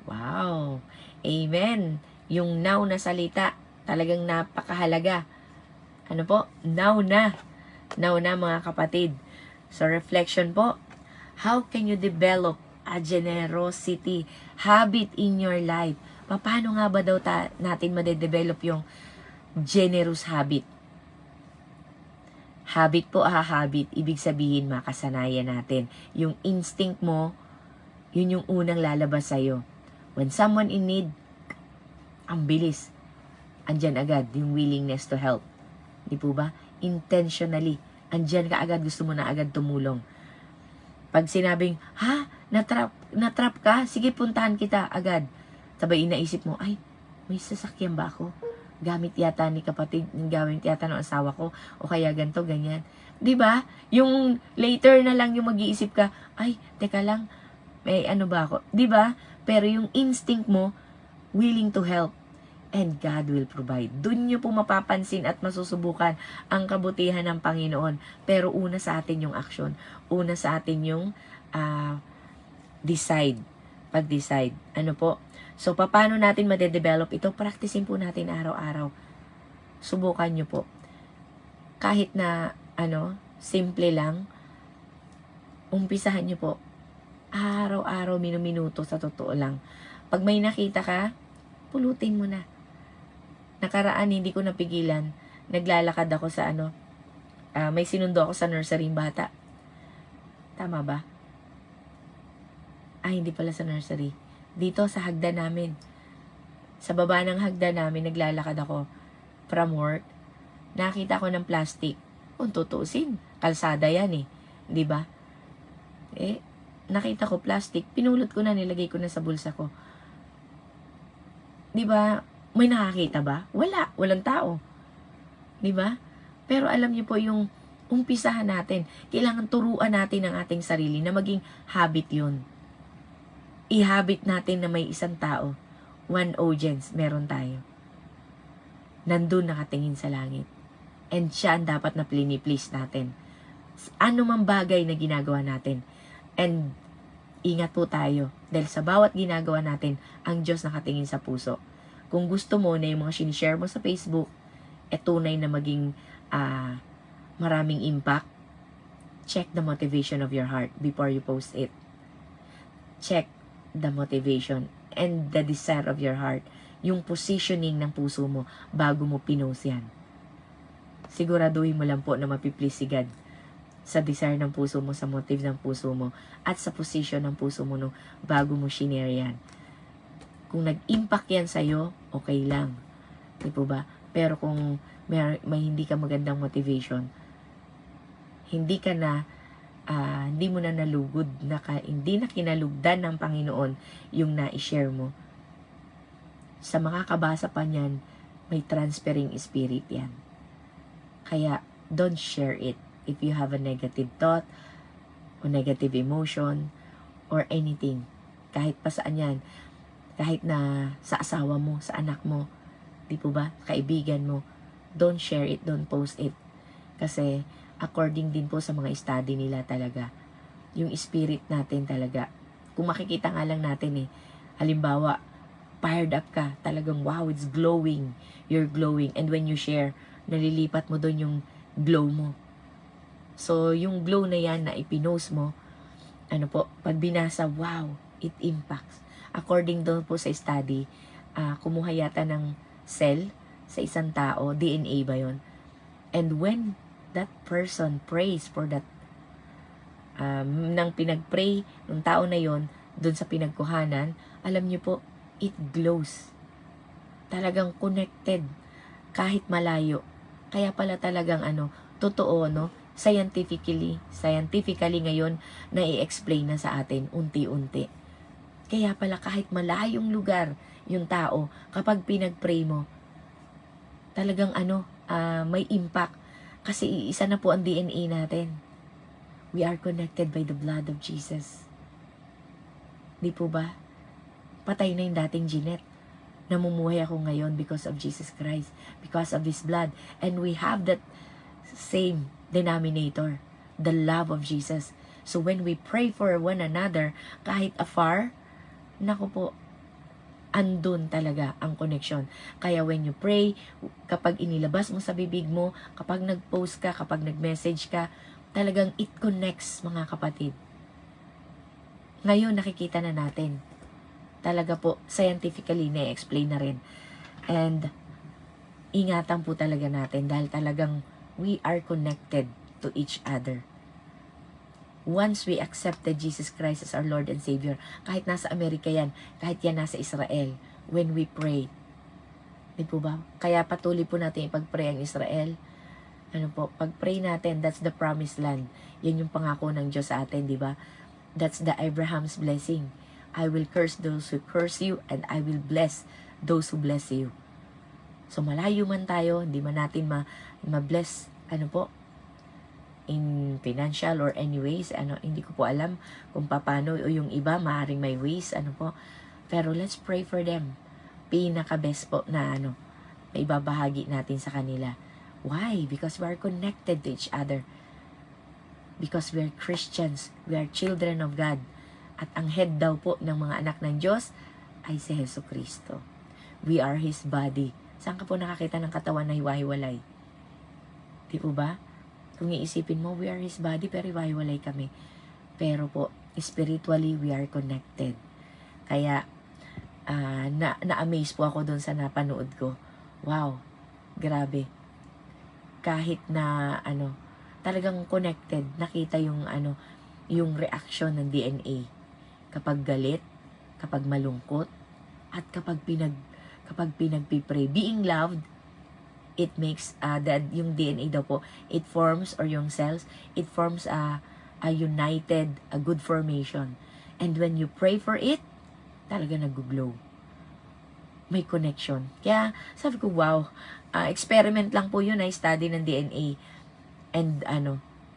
Wow! Amen! Yung now na salita, talagang napakahalaga. Ano po? Now na. Now na mga kapatid. So reflection po, how can you develop a generosity habit in your life? Paano nga ba daw natin madedevelop yung generous habit? Habit po, habit. Ibig sabihin, makasanayan natin. Yung instinct mo, yun yung unang lalabas sa'yo. When someone in need, ang bilis. Andyan agad yung willingness to help. Di po ba? Intentionally. Andyan ka agad, gusto mo na agad tumulong. Pag sinabing, natrap ka? Sige, puntahan kita agad. Sabay inaisip mo, ay, may sasakyan ba ako? Gamit yata ni kapatid, gamit yata ng asawa ko, o kaya ganito, ganyan. Di ba? Yung later na lang yung mag-iisip ka, ay, teka lang, may ano ba ako? Di ba? Pero yung instinct mo, willing to help. And God will provide. Doon nyo po mapapansin at masusubukan ang kabutihan ng Panginoon. Pero una sa atin yung action. Una sa atin yung decide. Pag-decide. Ano po? So, paano natin madedevelop ito? Practicing po natin araw-araw. Subukan nyo po. Kahit na, simple lang, umpisahan nyo po. Araw-araw, minuto sa totoo lang. Pag may nakita ka, pulutin mo na. Nakaraan, hindi ko napigilan. Naglalakad ako sa may sinundo ako sa nursery bata. Tama ba? Hindi pala sa nursery. Dito sa hagdan namin. Sa baba ng hagdan namin, naglalakad ako from work. Nakita ko ng plastic. Kung tutuusin, kalsada yan Di ba? Nakita ko plastic, pinulot ko na, nilagay ko na sa bulsa ko. Di ba? May nakakita ba? Wala. Walang tao. Di ba? Pero alam niyo po yung umpisahan natin. Kailangan turuan natin ang ating sarili na maging habit yun. I-habit natin na may isang tao. One audience, meron tayo. Nandun nakatingin sa langit. And siya ang dapat na plini-please natin. Ano mang bagay na ginagawa natin. And ingat po tayo. Dahil sa bawat ginagawa natin, ang Diyos nakatingin sa puso. Kung gusto mo na yung mga sinishare mo sa Facebook, tunay na maging maraming impact, check the motivation of your heart before you post it. Check the motivation and the desire of your heart. Yung positioning ng puso mo bago mo pinost yan. Siguraduhin mo lang po na mapiplease si God sa desire ng puso mo, sa motive ng puso mo, at sa position ng puso mo bago mo shinare yan. Kung nag-impact yan sa'yo, okay lang. Di po ba? Pero kung may hindi ka magandang motivation, hindi mo na nalugod, hindi na kinalugdan ng Panginoon yung na-share mo. Sa makakabasa pa niyan, may transferring spirit yan. Kaya, don't share it if you have a negative thought, o negative emotion, or anything. Kahit pa saan yan. Kahit na sa asawa mo, sa anak mo, di po ba? Kaibigan mo. Don't share it, don't post it. Kasi, according din po sa mga study nila talaga, yung spirit natin talaga, kung makikita nga lang natin halimbawa, fired up ka, talagang wow, it's glowing, you're glowing, and when you share, nalilipat mo doon yung glow mo. So, yung glow na yan na ipinost mo, pag binasa, wow, it impacts. According doon po sa study, kumuha yata ng cell sa isang tao, DNA ba yun? And when that person prays for that, nang pinag-pray ng tao na yon doon sa pinagkuhanan, alam niyo po, it glows. Talagang connected kahit malayo. Kaya pala talagang totoo, scientifically ngayon na i-explain na sa atin unti-unti. Kaya pala kahit malayong lugar yung tao, kapag pinag-pray mo, talagang may impact. Kasi iisa na po ang DNA natin. We are connected by the blood of Jesus. Di po ba? Patay na yung dating Jeanette. Namumuhay ako ngayon because of Jesus Christ, because of His blood. And we have that same denominator, the love of Jesus. So when we pray for one another, kahit afar, naku po, andun talaga ang connection. Kaya when you pray, kapag inilabas mo sa bibig mo, kapag nag-post ka, kapag nag-message ka, talagang it connects, mga kapatid. Ngayon nakikita na natin. Talaga po, scientifically na-explain na rin. And ingatan po talaga natin dahil talagang we are connected to each other. Once we accepted Jesus Christ as our Lord and Savior, kahit nasa Amerika yan, kahit yan nasa Israel, when we pray, di po ba? Kaya patuloy po natin ipag-pray ang Israel. Ano po, pag-pray natin, that's the promised land. Yan yung pangako ng Diyos sa atin, di ba? That's the Abraham's blessing. I will curse those who curse you, and I will bless those who bless you. So malayo man tayo, hindi man natin ma-bless, ano po, in financial or any ways, hindi ko po alam kung paano, o yung iba, maaring may ways, pero let's pray for them. Pinaka-best po na, may ibabahagi natin sa kanila. Why? Because we are connected to each other. Because we are Christians, we are children of God. At ang head daw po ng mga anak ng Diyos ay si Jesu Cristo. We are His body. Saan ka po nakakita ng katawan na hiwa-hiwalay? Di po ba? Kung iisipin mo, we are His body, pero hiwa-hiwalay kami. Pero po, spiritually, we are connected. Kaya, na-amaze po ako doon sa napanood ko. Wow, grabe. Kahit na, talagang connected. Nakita yung reaction ng DNA. Kapag galit, kapag malungkot, at kapag pinagpipray. Being loved, it makes yung DNA daw po, it forms, or yung cells, it forms a united, a good formation. And when you pray for it, talaga nag-glow. May connection. Kaya sabi ko, wow, experiment lang po yun, study ng DNA. And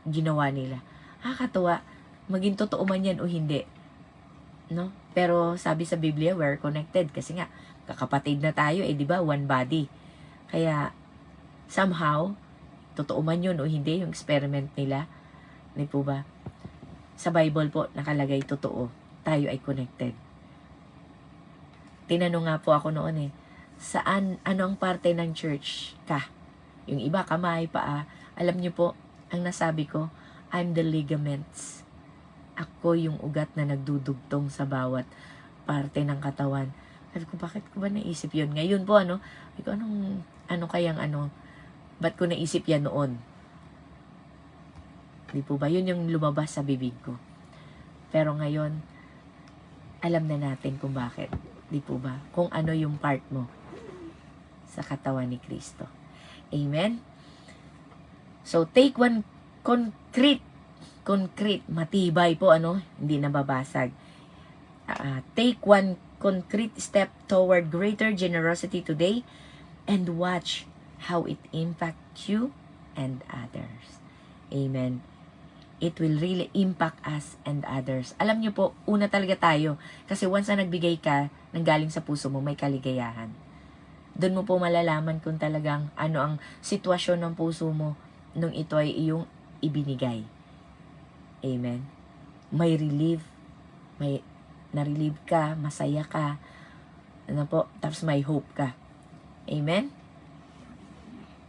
ginawa nila. Nakakatuwa, maging totoo man yan o hindi. No? Pero sabi sa Biblia, we're connected. Kasi nga, kakapatid na tayo, di ba? One body. Kaya, somehow, totoo man yun o hindi, yung experiment nila, di po ba? Sa Bible po, nakalagay totoo. Tayo ay connected. Tinanong nga po ako noon ano ang parte ng church ka? Yung iba, kamay, paa. Alam niyo po, ang nasabi ko, I'm the ligaments. Ako yung ugat na nagdudugtong sa bawat parte ng katawan. Sabi ko, bakit ko ba naisip yun? Ngayon po, sabi ko, ba't ko naisip yan noon? Di po ba? Yun yung lumabas sa bibig ko. Pero ngayon, alam na natin kung bakit. Di po ba? Kung ano yung part mo sa katawan ni Kristo. Amen? So, take one concrete, matibay po, hindi nababasag. Take one concrete step toward greater generosity today and watch how it impacts you and others. Amen. It will really impact us and others. Alam niyo po, una talaga tayo. Kasi once na nagbigay ka, nanggaling sa puso mo, may kaligayahan. Doon mo po malalaman kung talagang ano ang sitwasyon ng puso mo nung ito ay iyong ibinigay. Amen. May relief, may na-relieve ka, masaya ka, tapos may hope ka. Amen?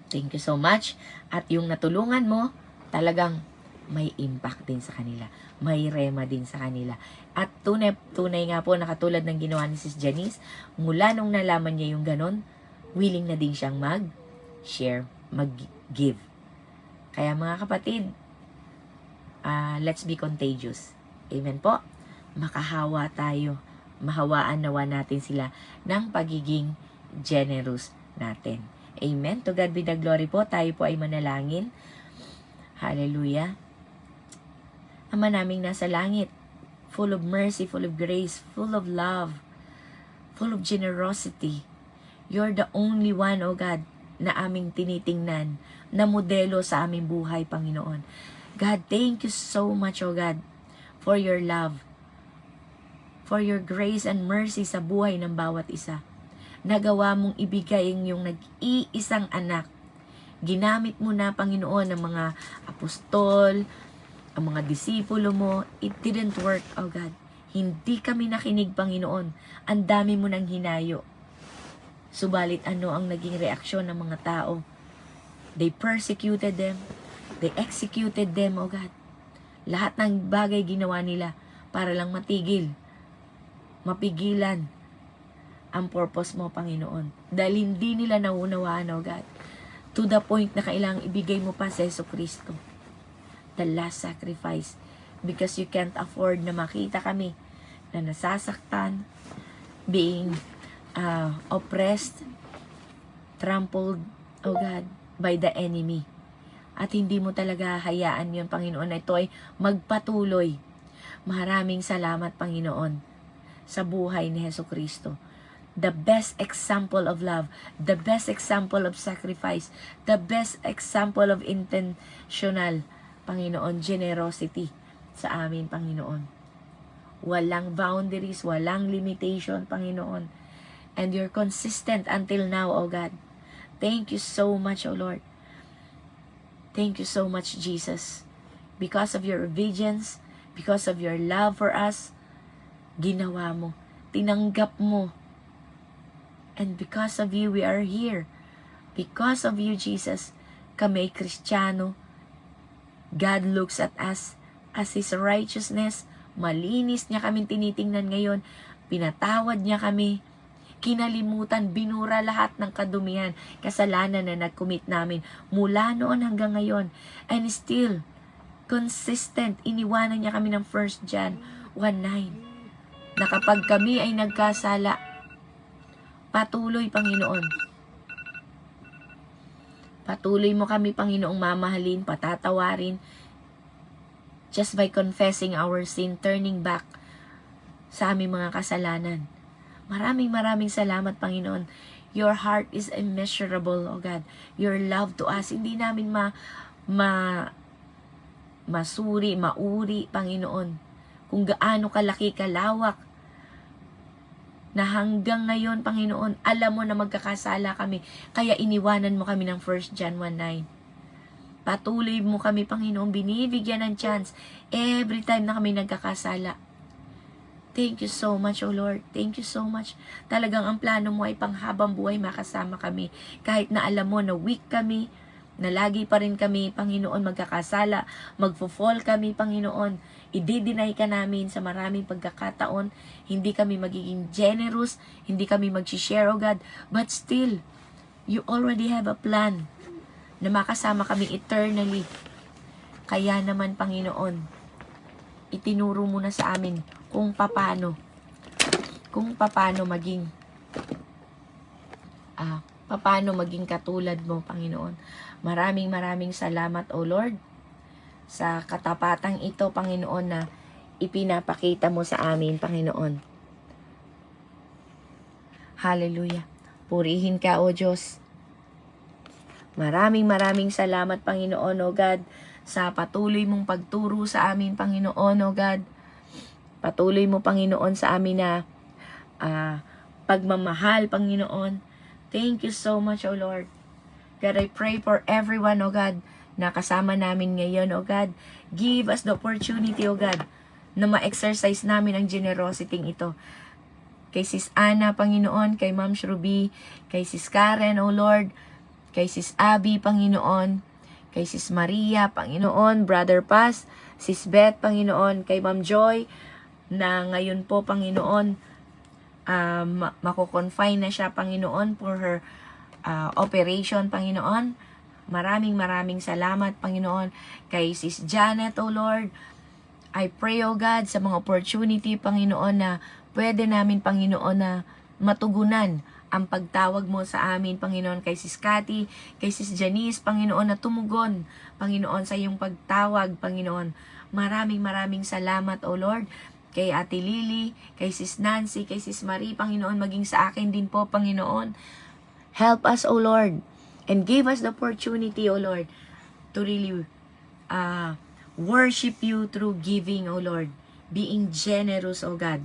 Thank you so much. At yung natulungan mo, talagang may impact din sa kanila. May rema din sa kanila. At tunay nga po, nakatulad ng ginawa ni Sis Janice, mula nung nalaman niya yung ganon, willing na din siyang mag-share, mag-give. Kaya mga kapatid, let's be contagious. Amen po? Makahawa tayo. Mahawaan nawa natin sila ng pagiging generous natin. Amen? To God be the glory po. Tayo po ay manalangin. Hallelujah. Ama naming nasa langit, full of mercy, full of grace, full of love, full of generosity. You're the only one, O God, na aming tinitingnan, na modelo sa aming buhay, Panginoon. God, thank you so much, O God, for your love, for your grace and mercy sa buhay ng bawat isa. nagawa mong ibigay yung nag-iisang anak. Ginamit mo na, Panginoon, ang mga apostol, ang mga disipulo mo. It didn't work, oh God. Hindi kami nakinig, Panginoon. Ang dami mo nang hinayo. Subalit ano ang naging reaksyon ng mga tao? They persecuted them. They executed them, oh God. Lahat ng bagay ginawa nila para lang mapigilan ang purpose mo, Panginoon. Dahil hindi nila naunawaan, oh God. To the point na kailangang ibigay mo pa sa Jesucristo. The last sacrifice. Because you can't afford na makita kami na nasasaktan, being oppressed, trampled, oh God, by the enemy. At hindi mo talaga hayaan yun, Panginoon, na ito ay magpatuloy. Maraming salamat, Panginoon, sa buhay ni Jesucristo. The best example of love, the best example of sacrifice, the best example of intentional, Panginoon, generosity sa amin, Panginoon. Walang boundaries, walang limitation, Panginoon. And you're consistent until now, oh God. Thank you so much, oh Lord. Thank you so much, Jesus. Because of your obedience, because of your love for us, ginawa mo, tinanggap mo. And because of you, we are here. Because of you, Jesus, kami Kristiyano. God looks at us as His righteousness. Malinis niya kami tinitingnan ngayon. Pinatawad niya kami. Kinalimutan, binura lahat ng kadumihan, kasalanan na nag-commit namin mula noon hanggang ngayon. And still, consistent, iniwanan niya kami ng 1 John 1:9. Na kapag kami ay nagkasala, patuloy, Panginoon. Patuloy mo kami, Panginoong, mamahalin, patatawarin, just by confessing our sin, turning back sa aming mga kasalanan. Maraming salamat, Panginoon. Your heart is immeasurable, oh God. Your love to us, hindi namin mauri, Panginoon, kung gaano kalaki, kalawak, na hanggang ngayon, Panginoon, alam mo na magkakasala kami, kaya iniwanan mo kami ng 1 John 1:9. Patuloy mo kami, Panginoon, binibigyan ng chance every time na kami nagkakasala. Thank you so much, oh Lord. Thank you so much. Talagang ang plano mo ay panghabang buhay makasama kami. Kahit na alam mo na weak kami, na lagi pa rin kami, Panginoon, magkakasala, magfo-fall kami, Panginoon. I-deny ka namin sa maraming pagkakataon. Hindi kami magiging generous, hindi kami mag-share, oh God. But still, you already have a plan na makasama kami eternally. Kaya naman, Panginoon, itinuro mo na sa amin kung paano maging katulad mo, Panginoon. Maraming salamat, O Lord, sa katapatang ito, Panginoon, na ipinapakita mo sa amin, Panginoon. Hallelujah. Purihin ka, O Diyos. Maraming salamat, Panginoon, O God, sa patuloy mong pagturo sa amin, Panginoon, O God. Patuloy mo, Panginoon, sa amin na pagmamahal, Panginoon. Thank you so much, O Lord. God, I pray for everyone, O God, na kasama namin ngayon, O God. Give us the opportunity, O God, na ma-exercise namin ang generosity ito. Kay Sis Ana, Panginoon, kay Ma'am Ruby, kay Sis Karen, O Lord, kay Sis Abby, Panginoon, kay Sis Maria, Panginoon, Brother Paz, Sis Beth, Panginoon, kay Ma'am Joy, na ngayon po, Panginoon, mako-confine na siya, Panginoon, for her operation, Panginoon. Maraming salamat, Panginoon, kay Sis Janet, O Lord. I pray, O God, sa mga opportunity, Panginoon, na pwede namin, Panginoon, na matugunan ang pagtawag mo sa amin, Panginoon, kay Sis Cathy, kay Sis Janice, Panginoon, na tumugon, Panginoon, sa iyong pagtawag, Panginoon. Maraming salamat, O Lord, kay Ate Lily, kay Sis Nancy, kay Sis Marie, Panginoon, maging sa akin din po, Panginoon. Help us, O Lord, and give us the opportunity, O Lord, to really worship you through giving, O Lord, being generous, O God.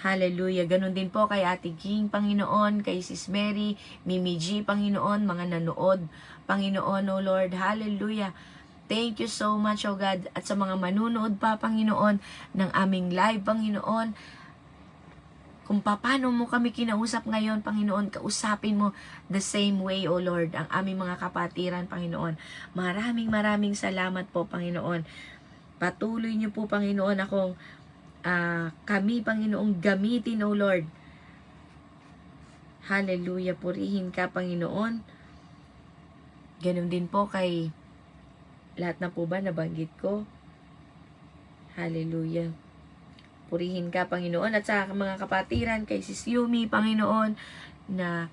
Hallelujah. Ganon din po kay Ate King, Panginoon, kay Sis Mary, Mimi G, Panginoon, mga nanood, Panginoon, O Lord. Hallelujah. Thank you so much, O God. At sa mga manunood pa, Panginoon, ng aming live, Panginoon, kung paano mo kami kinausap ngayon, Panginoon, kausapin mo the same way, O Lord, ang aming mga kapatiran, Panginoon. Maraming salamat po, Panginoon. Patuloy niyo po, Panginoon, akong kami, Panginoong, gamitin, O Lord. Hallelujah. Purihin ka, Panginoon. Ganun din po kay lahat na po ba nabanggit ko. Hallelujah. Purihin ka, Panginoon. At sa mga kapatiran, kay Sis Yumi, Panginoon, na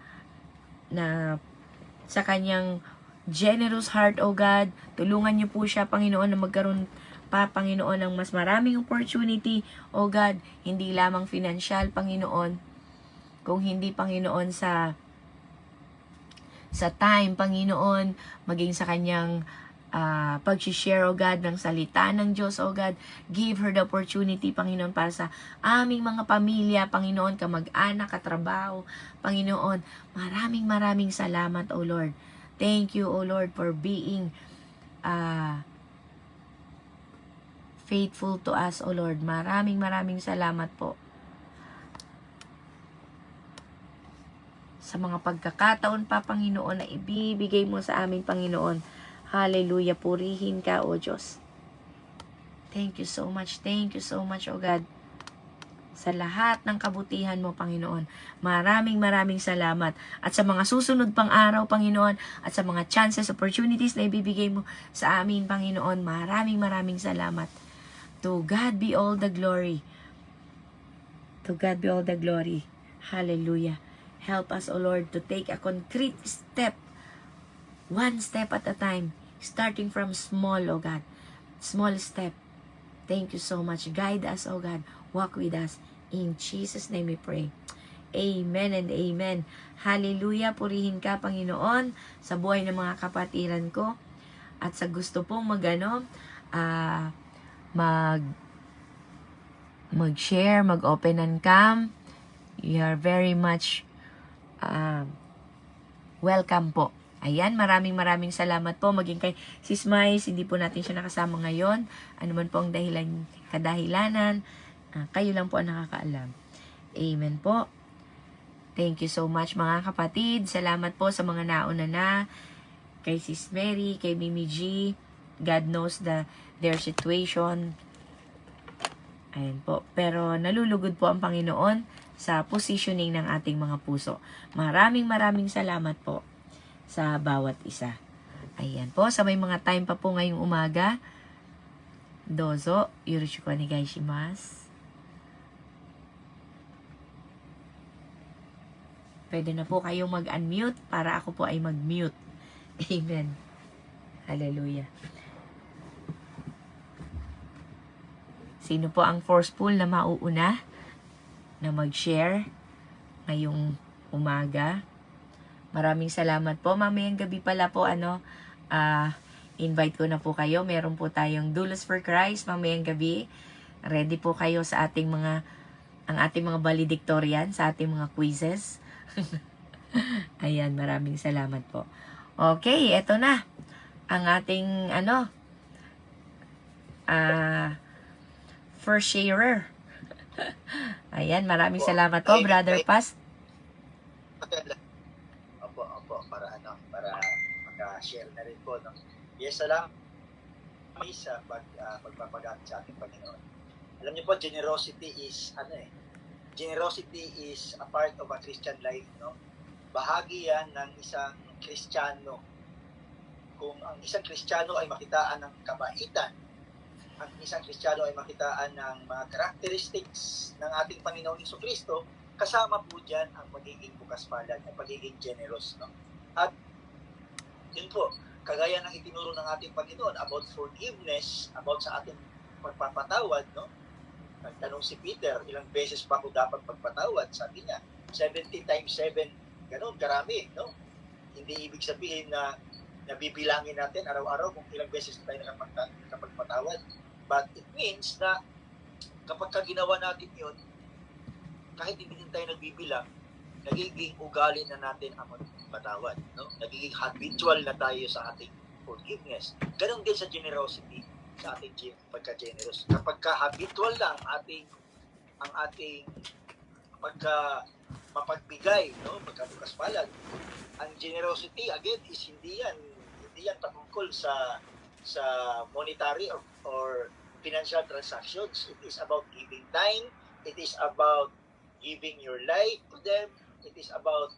sa kanyang generous heart, O God, tulungan niyo po siya, Panginoon, na magkaroon pa, Panginoon, ng mas maraming opportunity, O God, hindi lamang financial, Panginoon, kung hindi, Panginoon, sa time, Panginoon, maging sa kanyang pag-share, O God, ng salita ng Diyos, O God. Give her the opportunity, Panginoon, para sa aming mga pamilya, Panginoon, kamag-anak, katrabaho, Panginoon. Maraming salamat, O Lord. Thank you, O Lord, for being faithful to us, O Lord. Maraming salamat po sa mga pagkakataon pa, Panginoon, na ibibigay mo sa amin, Panginoon. Hallelujah. Purihin ka, O Diyos. Thank you so much, O God, sa lahat ng kabutihan mo, Panginoon. Maraming salamat. At sa mga susunod pang araw, Panginoon, at sa mga chances, opportunities na ibibigay mo sa amin, Panginoon, maraming salamat. To God be all the glory. To God be all the glory. Hallelujah. Help us, O Lord, to take a concrete step, one step at a time, starting from small, O God. Small step. Thank you so much. Guide us, O God. Walk with us. In Jesus' name we pray. Amen and amen. Hallelujah. Purihin ka, Panginoon, sa buhay ng mga kapatiran ko. At sa gusto pong mag-share, mag-open and cam, you are very much welcome po. Ayan, maraming salamat po. Maging kay Sis Mais, hindi po natin siya nakasama ngayon. Ano man po ang kadahilanan, kayo lang po ang nakakaalam. Amen po. Thank you so much, mga kapatid. Salamat po sa mga nauna na. Kay Sis Mary, kay Mimi G. God knows their situation. Ayan po. Pero nalulugod po ang Panginoon sa positioning ng ating mga puso. Maraming salamat po sa bawat isa. Ayan po. Sa may mga time pa po ngayong umaga, dozo, yoroshiku onegai shimasu. Pwede na po kayong mag-unmute para ako po ay mag-mute. Amen. Hallelujah. Sino po ang forceful na mauuna na mag-share ngayong umaga? Maraming salamat po. Mamayang gabi pala po, invite ko na po kayo. Meron po tayong Doulos for Christ mamayang gabi. Ready po kayo sa ating ang ating mga valedictorian, sa ating mga quizzes. Ayan, maraming salamat po. Okay, eto na ang ating first sharer. Ayan, maraming salamat po, Brother Paz. Opo, para maka-share na rin po, no? Yes, salamat sa pagpapagamit sa ating Panginoon. Alam niyo po, generosity is a part of a Christian life, no? Bahagi yan ng isang Kristiyano. Kung ang isang Kristiyano ay makitaan ng kabaitan, ang isang Kristiyano ay makitaan ng mga characteristics ng ating Panginoong Jesucristo, kasama po dyan ang pagiging bukas palad, ang pagiging generous, no? At yun po, kagaya ng itinuro ng ating Panginoon about forgiveness, about sa ating pagpapatawad, no? Nagtanong si Peter, ilang beses pa ako dapat magpatawad? Sabi niya, 70 times 7, ganun, karami, no? Hindi ibig sabihin na nabibilangin natin araw-araw kung ilang beses tayo nakapagpatawad. But it means na kapag ginawa natin yun, kahit hindi din tayo nagbibilang, nagiging ugali na natin ang magpatawad, no? Nagiging habitual na tayo sa ating forgiveness. Ganon din sa generosity, sa ating pagka-generous. Kapag habitual na ang ating pagka mapagbigay, no? Pagkabukas palad. Ang generosity again is hindi yan patungkol sa monetary or financial transactions. It is about giving time. It is about giving your life to them. It is about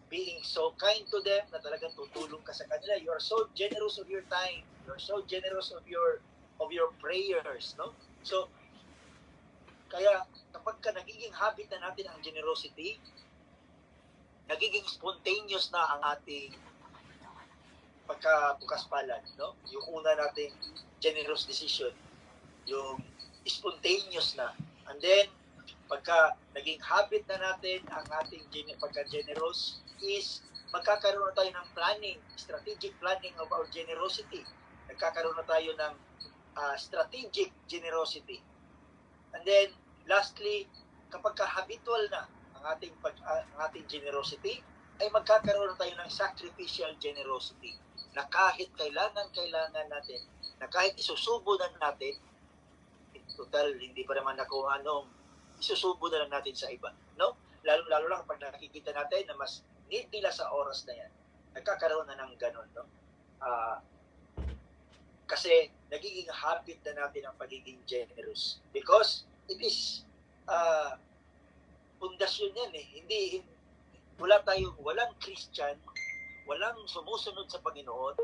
being so kind to them na talagang tutulong ka sa kanila. You are so generous of your time. You are so generous of your prayers, no? So kaya kapag nagiging habit na natin ang generosity, nagiging spontaneous na ang ating pagkabukas palad, no? Yung una nating generous decision, yung spontaneous na. And then, pagka naging habit na natin ang ating pagka-generous is magkakaroon na tayo ng planning, strategic planning of our generosity. Nagkakaroon na tayo ng strategic generosity. And then, lastly, kapag habitual na ang ating generosity, ay magkakaroon na tayo ng sacrificial generosity na kahit kailangan natin, na kahit isusubo na natin, total, hindi pa naman ako isusubo na lang natin sa iba, no? Lalo lang pag nakikita natin na mas need nila sa oras na yan, nagkakaroon na ng ganon, no? Kasi nagiging habit na natin ang pagiging generous because it is pundasyon yan eh. Walang Christian, walang sumusunod sa Panginoon,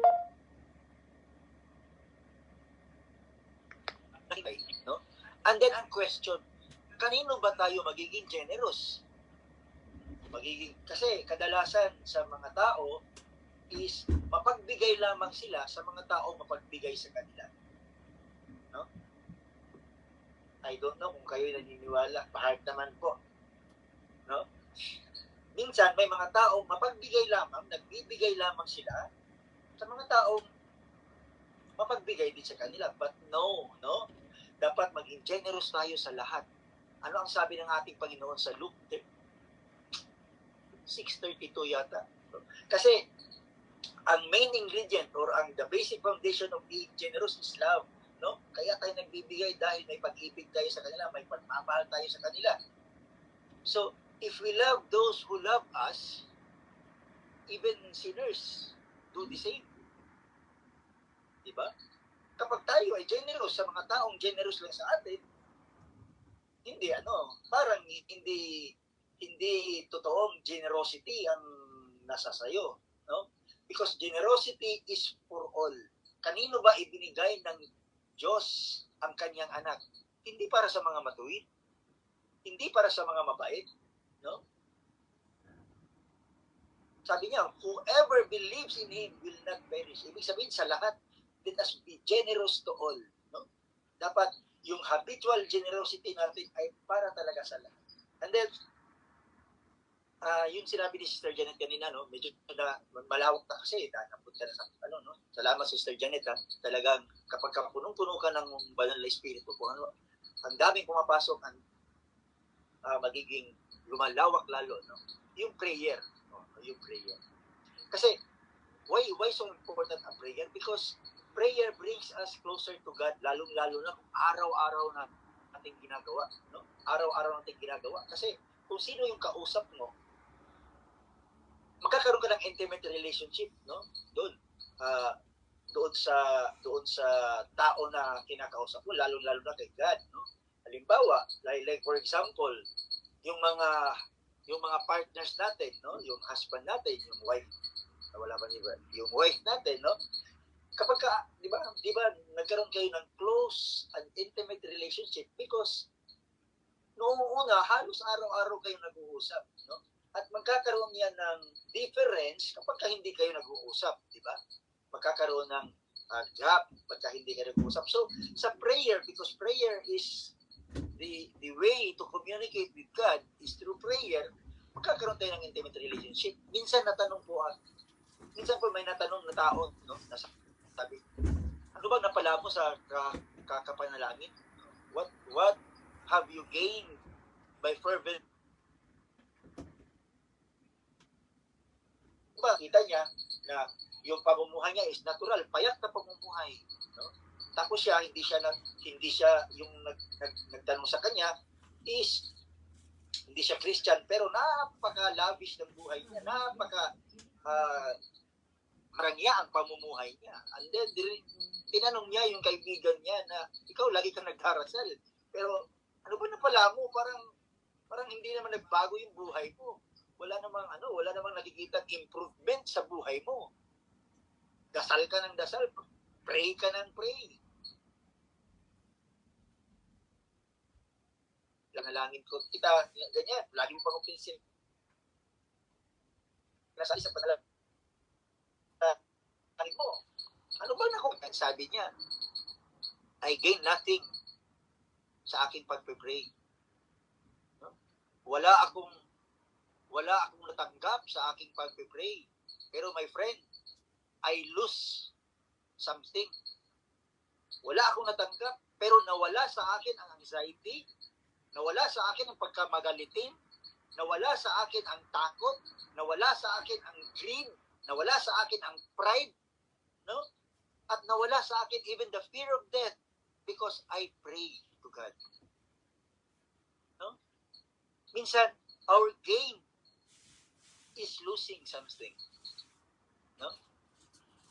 no? And then ang question, kanino ba tayo magiging generous? Kasi kadalasan sa mga tao is mapagbigay lamang sila sa mga tao mapagbigay sa kanila. No? I don't know kung kayo naniniwala. Bahag naman po. No? Minsan may mga tao mapagbigay lamang, nagbibigay lamang sila sa mga taong mapagbigay din sa kanila. But no. Dapat maging generous tayo sa lahat. Ano ang sabi ng ating Panginoon sa Luke 6:32 yata? Kasi ang main ingredient or the basic foundation of being generous is love, no? Kaya tayo nagbibigay dahil may pag-ibig tayo sa kanila, may pagmamahal tayo sa kanila. So, if we love those who love us, even sinners do the same. Diba? Kapag tayo ay generous sa mga taong generous lang sa atin, parang hindi totoong generosity ang nasa sayo, no? Because generosity is for all. Kanino ba ibinigay ng Diyos ang kanyang anak? Hindi para sa mga matuwid, hindi para sa mga mabait, no? Sabi niya, whoever believes in Him will not perish. Ibig sabihin sa lahat, let us be generous to all, no? Dapat yung habitual generosity natin ay para talaga sa lahat. And then, yung sinabi ni Sister Janet kanina, no, medyo malawak na kasi, napunta na sa, no? Salamat Sister Janet, ha? Talagang kapag punong-puno ka ng banal na espiritu, ang daming pumapasok, magiging lumalawak lalo, no? Yung prayer, no? Yung prayer. Kasi, why so important ang prayer? Because prayer brings us closer to God, lalong-lalo na kung araw-araw na nating ginagawa, no? Araw-araw nating ginagawa. Kasi, kung sino yung kausap mo, magkakaroon ka ng intimate relationship, no? Doon sa tao na kinakausap mo, lalong-lalo na kay God, no? Halimbawa, like for example, yung mga partners natin, no? Yung husband natin, yung wife, yung wife natin, no? Kapag di ba nagkaroon kayo ng close and intimate relationship because noong una, halos araw-araw kayo nag-uusap, no? At magkakaroon yan ng difference kapag hindi kayo nag-uusap, di ba? Magkakaroon ng gap pagka hindi kayo nag-uusap. So, sa prayer, because prayer is the way to communicate with God is through prayer, magkakaroon tayo ng intimate relationship. Minsan po may natanong na tao, no? Sabi, ano bang napala mo sa kakapanalangin? What have you gained by fervent Diba, kita niya na yung pamumuhay niya is natural, payat na pamumuhay. No? Tapos siya, hindi siya yung nagtanong sa kanya is hindi siya Christian, pero napaka-lavish ng buhay niya, marangya ang pamumuhay niya. And then, tinanong niya yung kaibigan niya na, ikaw lagi kang nagdarasal. Pero, ano ba napala mo? Parang hindi naman nagbago yung buhay mo. Wala namang nakikita improvement sa buhay mo. Dasal ka ng dasal, pray ka ng pray. Langalangin ko kita, ganyan, lagi mo pang pinsin. Nasa isang panalangin mo. Ano ba na sabi niya? I gain nothing sa aking pagpe-pray. No? Wala akong natanggap sa aking pagpe-pray. Pero my friend, I lose something. Wala akong natanggap, pero nawala sa akin ang anxiety, nawala sa akin ang pagkamagalitin, nawala sa akin ang takot, nawala sa akin ang greed, nawala sa akin ang pride, no? At nawala sa akin even the fear of death because I pray to God. No? Minsan, our gain is losing something. No?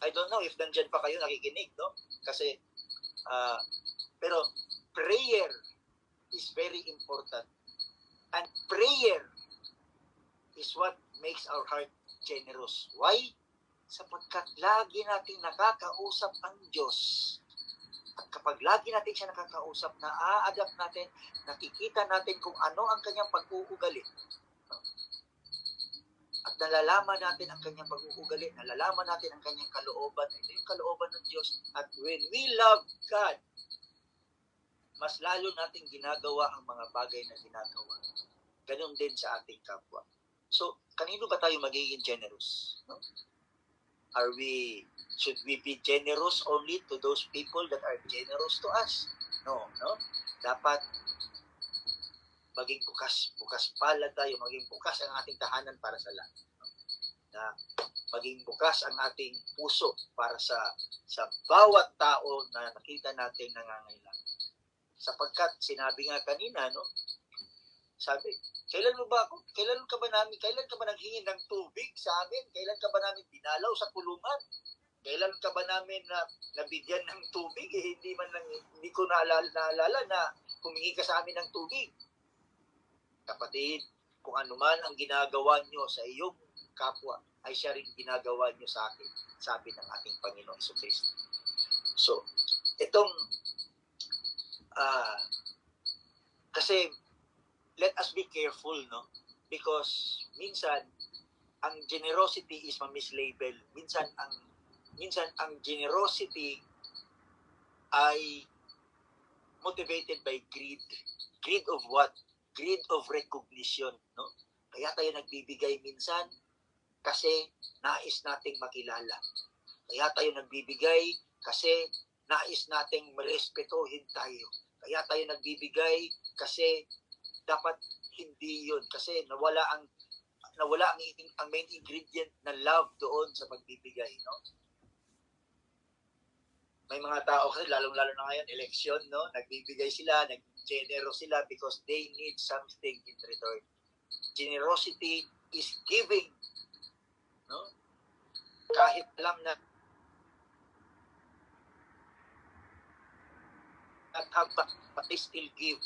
I don't know if nandyan pa kayo nakikinig, no? Kasi, pero prayer is very important. And prayer is what makes our heart generous. Why? Sapagkat lagi nating nakakausap ang Diyos. At kapag lagi natin siya nakakausap, na-adapt natin, nakikita natin kung ano ang kanyang pag-uugali. At nalalaman natin ang kanyang pag-uugali, nalalaman natin ang kanyang kalooban. Ito yung kalooban ng Diyos. At when we love God, mas lalo nating ginagawa ang mga bagay na ginagawa. Ganun din sa ating kapwa. So, kanino ba tayo magiging generous? No? Should we be generous only to those people that are generous to us? No. Dapat maging bukas palad tayo, maging bukas ang ating tahanan para sa lahat. No? Na maging bukas ang ating puso para sa bawat tao na nakita natin nangangailangan. Sapagkat sinabi nga kanina, no? Sabi, kailan ka ba naghingi ng tubig sa amin? Kailan ka ba namin dinalaw sa kulungan? Kailan ka ba namin nabigyan ng tubig? Hindi ko naalala na humingi ka sa amin ng tubig. Kapatid, kung ano man ang ginagawa nyo sa iyong kapwa, ay siya rin ginagawa nyo sa akin, sabi ng ating Panginoon Jesucristo. So, itong kasi let us be careful, no? Because minsan ang generosity is ma-mislabel. Minsan ang generosity ay motivated by greed. Greed of what? Greed of recognition, no? Kaya tayo nagbibigay minsan kasi nais nating makilala. Kaya tayo nagbibigay kasi nais nating marespetohin tayo. Kaya tayo nagbibigay kasi dapat hindi yun. Kasi nawala ang main ingredient na love doon sa pagbibigay, no? May mga tao kasi lalong-lalo na ngayon, election, no? Nagbibigay sila, nag-generous sila because they need something in return. Generosity is giving, no? Kahit alam na but they still give.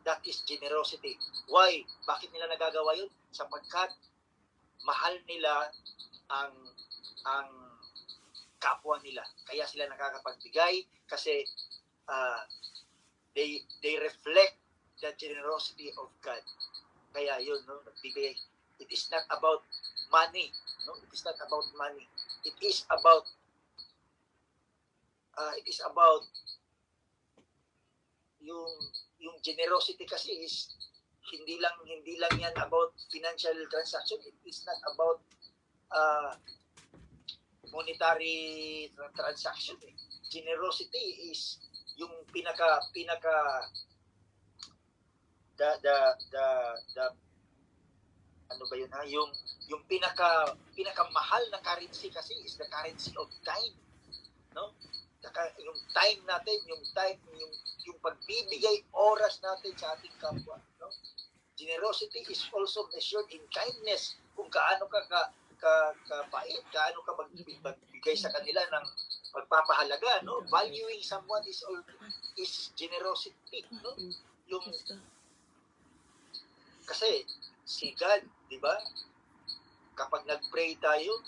That is generosity. Why? Bakit nila nagagawa yun? Sapagkat mahal nila ang kapwa nila. Kaya sila nakakapagbigay kasi they reflect the generosity of God. Kaya yun, no? Nagbigay. It is not about money. No? It is not about money. It is about yung generosity kasi is hindi lang yan about financial transaction. It is not about monetary transaction. Generosity is yung pinaka the ano ba yun ha, yung pinakamahal na currency kasi is the currency of time, no? Yung time natin, yung pagbibigay oras natin sa ating kapwa, no? Generosity is also measured in kindness, kung kaano ka kabait, kaano ka magbigay sa kanila ng pagpapahalaga, no? Valuing someone is generosity, no? Yung kasi si God, di ba? Kapag nag-pray tayo,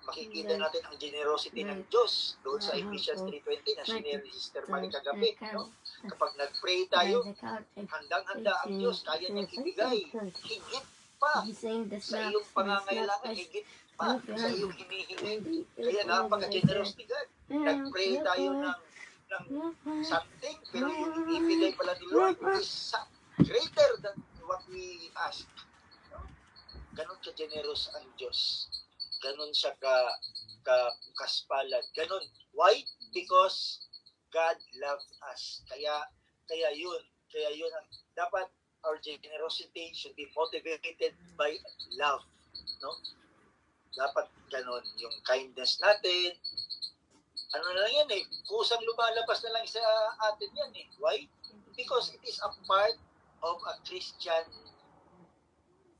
makikita natin ang generosity ng Diyos doon sa Ephesians 3:20 na sinare ni Sister Mari kagabi, no? Kapag nag-pray tayo, handang-handa ang Diyos, kaya niyang ibigay higit pa sa iyong pangangailangan, higit pa sa iyong hinihingi. Kaya napaka-generous ni God. Nag-pray tayo ng something, pero yung ibigay pala ni Lord is greater than what we ask. No? Ganon ka-generous ang Diyos. Ganon siya kaspalad. Ganon. Why? Because God loved us. Kaya yun ang dapat. Our generosity should be motivated by love, no? Dapat ganon yung kindness natin. Ano na lang yan eh, kusang lumalabas na lang sa atin yan eh. Why? Because it is a part of a Christian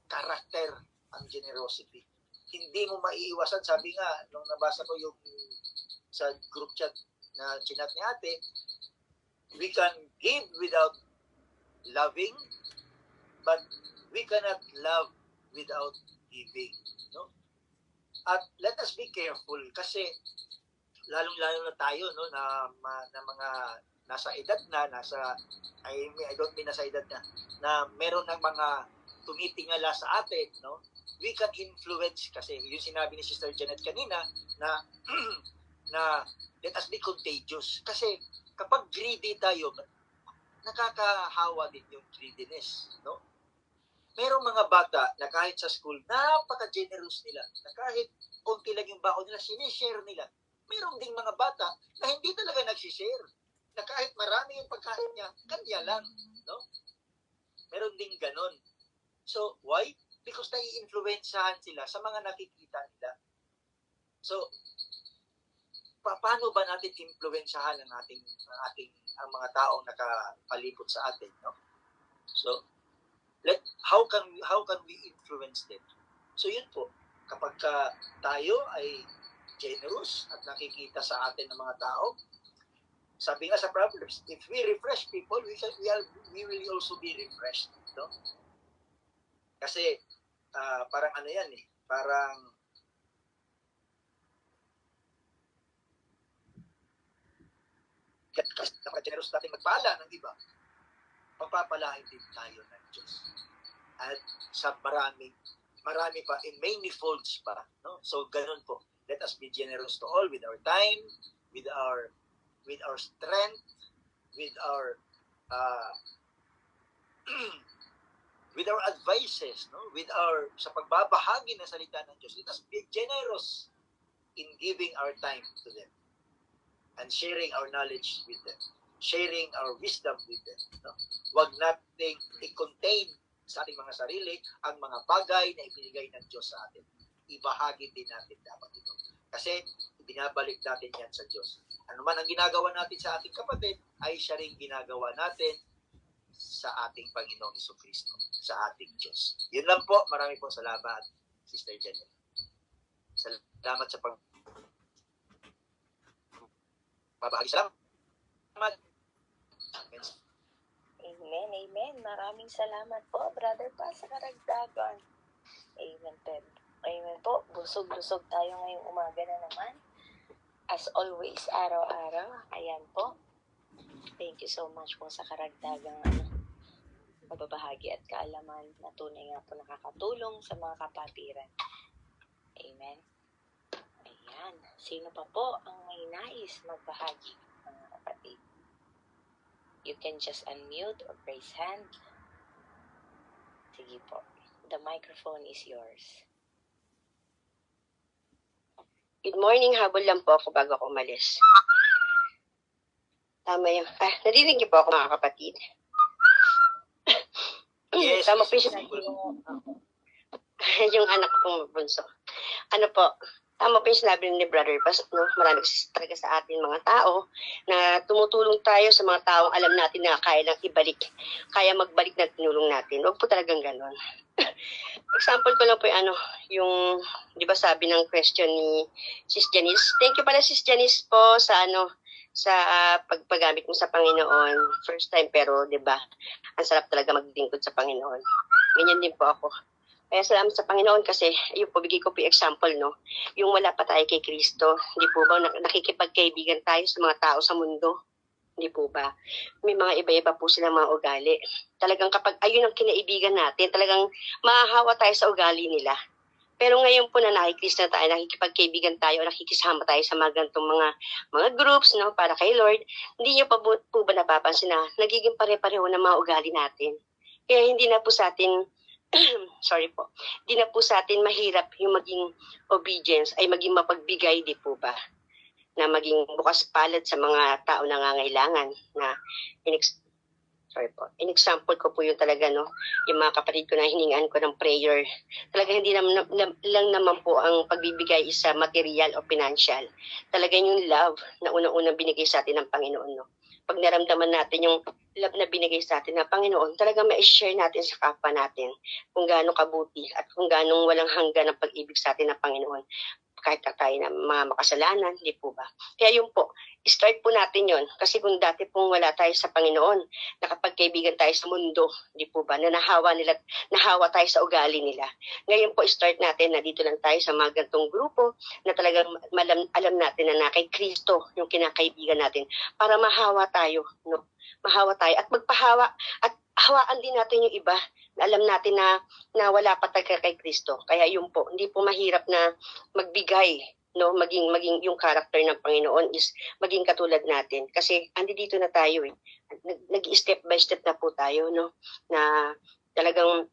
character, ang generosity. Hindi mo maiiwasan. Sabi nga, nung nabasa ko yung sa group chat na chinat ni ate, we can give without loving, but we cannot love without giving. No? At let us be careful kasi lalong-lalo na tayo, no, na mga nasa edad na, I don't mean nasa edad na meron ng mga tumitingala sa atin, no? We can influence kasi yung sinabi ni Sister Janet kanina na let us be contagious. Kasi kapag greedy tayo, nakakahawa din yung greediness, no? Merong mga bata na kahit sa school, napaka-generous nila. Na kahit konti lang yung baon nila, sinishare nila. Merong ding mga bata na hindi talaga nagsishare. Na kahit marami yung pagkain niya, kanya lang, no? Meron ding ganon. So, why? Because nai-influensyahan sila sa mga nakikita nila. So, paano ba natin influensyahan ang mga taong nakapalibot sa atin, no? So, how can we influence them? So yun po, kapag tayo ay generous at nakikita sa atin ng mga tao, sabi nga sa Proverbs, if we refresh people, we will also be refreshed, no? Kasi parang ano yan eh, parang kasi napaka-generous natin magpala ng iba, pagpapalain din tayo ng Diyos. At sa marami pa, in many folds pa, no? So ganun po. Let us be generous to all with our time, with our strength, with our with our advices, no? Sa pagbabahagi ng salita ng Diyos. Let us be generous in giving our time to them and sharing our knowledge with them, sharing our wisdom with them, no? Huwag nating i-contain sa ating mga sarili ang mga bagay na ibinigay ng Diyos sa atin. Ibahagi din natin dapat ito. Kasi binabalik natin yan sa Diyos. Ano man ang ginagawa natin sa ating kapatid, ay siya rin ginagawa natin sa ating Panginoong Jesucristo, sa ating Diyos. Yun lang po. Marami po salamat, Sister Janet. Salamat sa pagbabahagi. Salamat. Amen. Maraming salamat po, Brother Pa, sa karagdagan. Amen, Pedro. Amen po. Busog-lusog tayo ngayong umaga na naman. As always, araw-araw. Ayan po. Thank you so much po sa karagdagang pagbabahagi at kaalaman na tunay nga po nakakatulong sa mga kapatiran. Amen. Ayan. Sino pa po ang may nais magbahagi, mga kapatid? You can just unmute or raise hand. Sige po. The microphone is yours. Good morning. Habol lang po ako bago ako umalis. Tama yung... narinig niyo po ako, mga kapatid? Yes. Tama po yung sinabi mo. yung anak ko pong bunso. Ano po, tama po yung sinabi ni Brother Paz, no? Marami talaga sa atin mga tao na tumutulong tayo sa mga taong alam natin na kaya lang ibalik, kaya magbalik na tinulong natin. Huwag po talagang ganon. Example ko lang po yung di ba sabi ng question ni Sis Janice. Thank you pala Sis Janice po sa sa pagpagamit mo sa Panginoon. First time pero di ba ang sarap talaga maglingkod sa Panginoon. Ganyan din po ako. Kaya salamat sa Panginoon kasi yung po, bigay ko po yung example, no? Yung wala pa tayo kay Kristo, hindi po ba nakikipagkaibigan tayo sa mga tao sa mundo? Hindi po ba? May mga iba-iba po silang mga ugali. Talagang kapag ayun ang kinaibigan natin, talagang mahahawa tayo sa ugali nila. Pero ngayon po na nakikristo na tayo, nakikipagkaibigan tayo, nakikisama tayo sa mga ganitong mga groups, no, para kay Lord, hindi niyo pa po ba napapansin na nagiging pare-pareho ng mga ugali natin? Kaya hindi na po sa atin sorry po, di na po sa atin mahirap yung maging obedience ay maging mapagbigay, di po ba? Na maging bukas palad sa mga tao nangangailangan na in example ko po yun talaga, no? Yung mga kapatid ko na hiningaan ko ng prayer. Talaga hindi lang naman po ang pagbibigay isa material o financial. Talaga yung love na unang-unang binigay sa atin ng Panginoon, no? Pag naramdaman natin yung love na binigay sa atin ng Panginoon, talaga ma-share natin sa kapwa natin kung gaano kabuti at kung gaano walang hanggan ang pag-ibig sa atin ng Panginoon. Kahit tayo na mga makasalanan, di po ba? Kaya yun po, start po natin yon. Kasi kung dati pong wala tayo sa Panginoon, nakapagkaibigan tayo sa mundo, di po ba, na nahawa tayo sa ugali nila. Ngayon po, start natin na dito lang tayo sa mga gantong grupo na talagang alam natin na kay Kristo yung kinakaibigan natin para mahawa tayo, no? Mahawa tayo at magpahawa at hawaan din natin yung iba na alam natin na wala pa talaga kay Kristo. Kaya yun po, hindi po mahirap na magbigay, no, maging yung character ng Panginoon is maging katulad natin kasi andi dito na tayo nag-step by step na po tayo, no, na talagang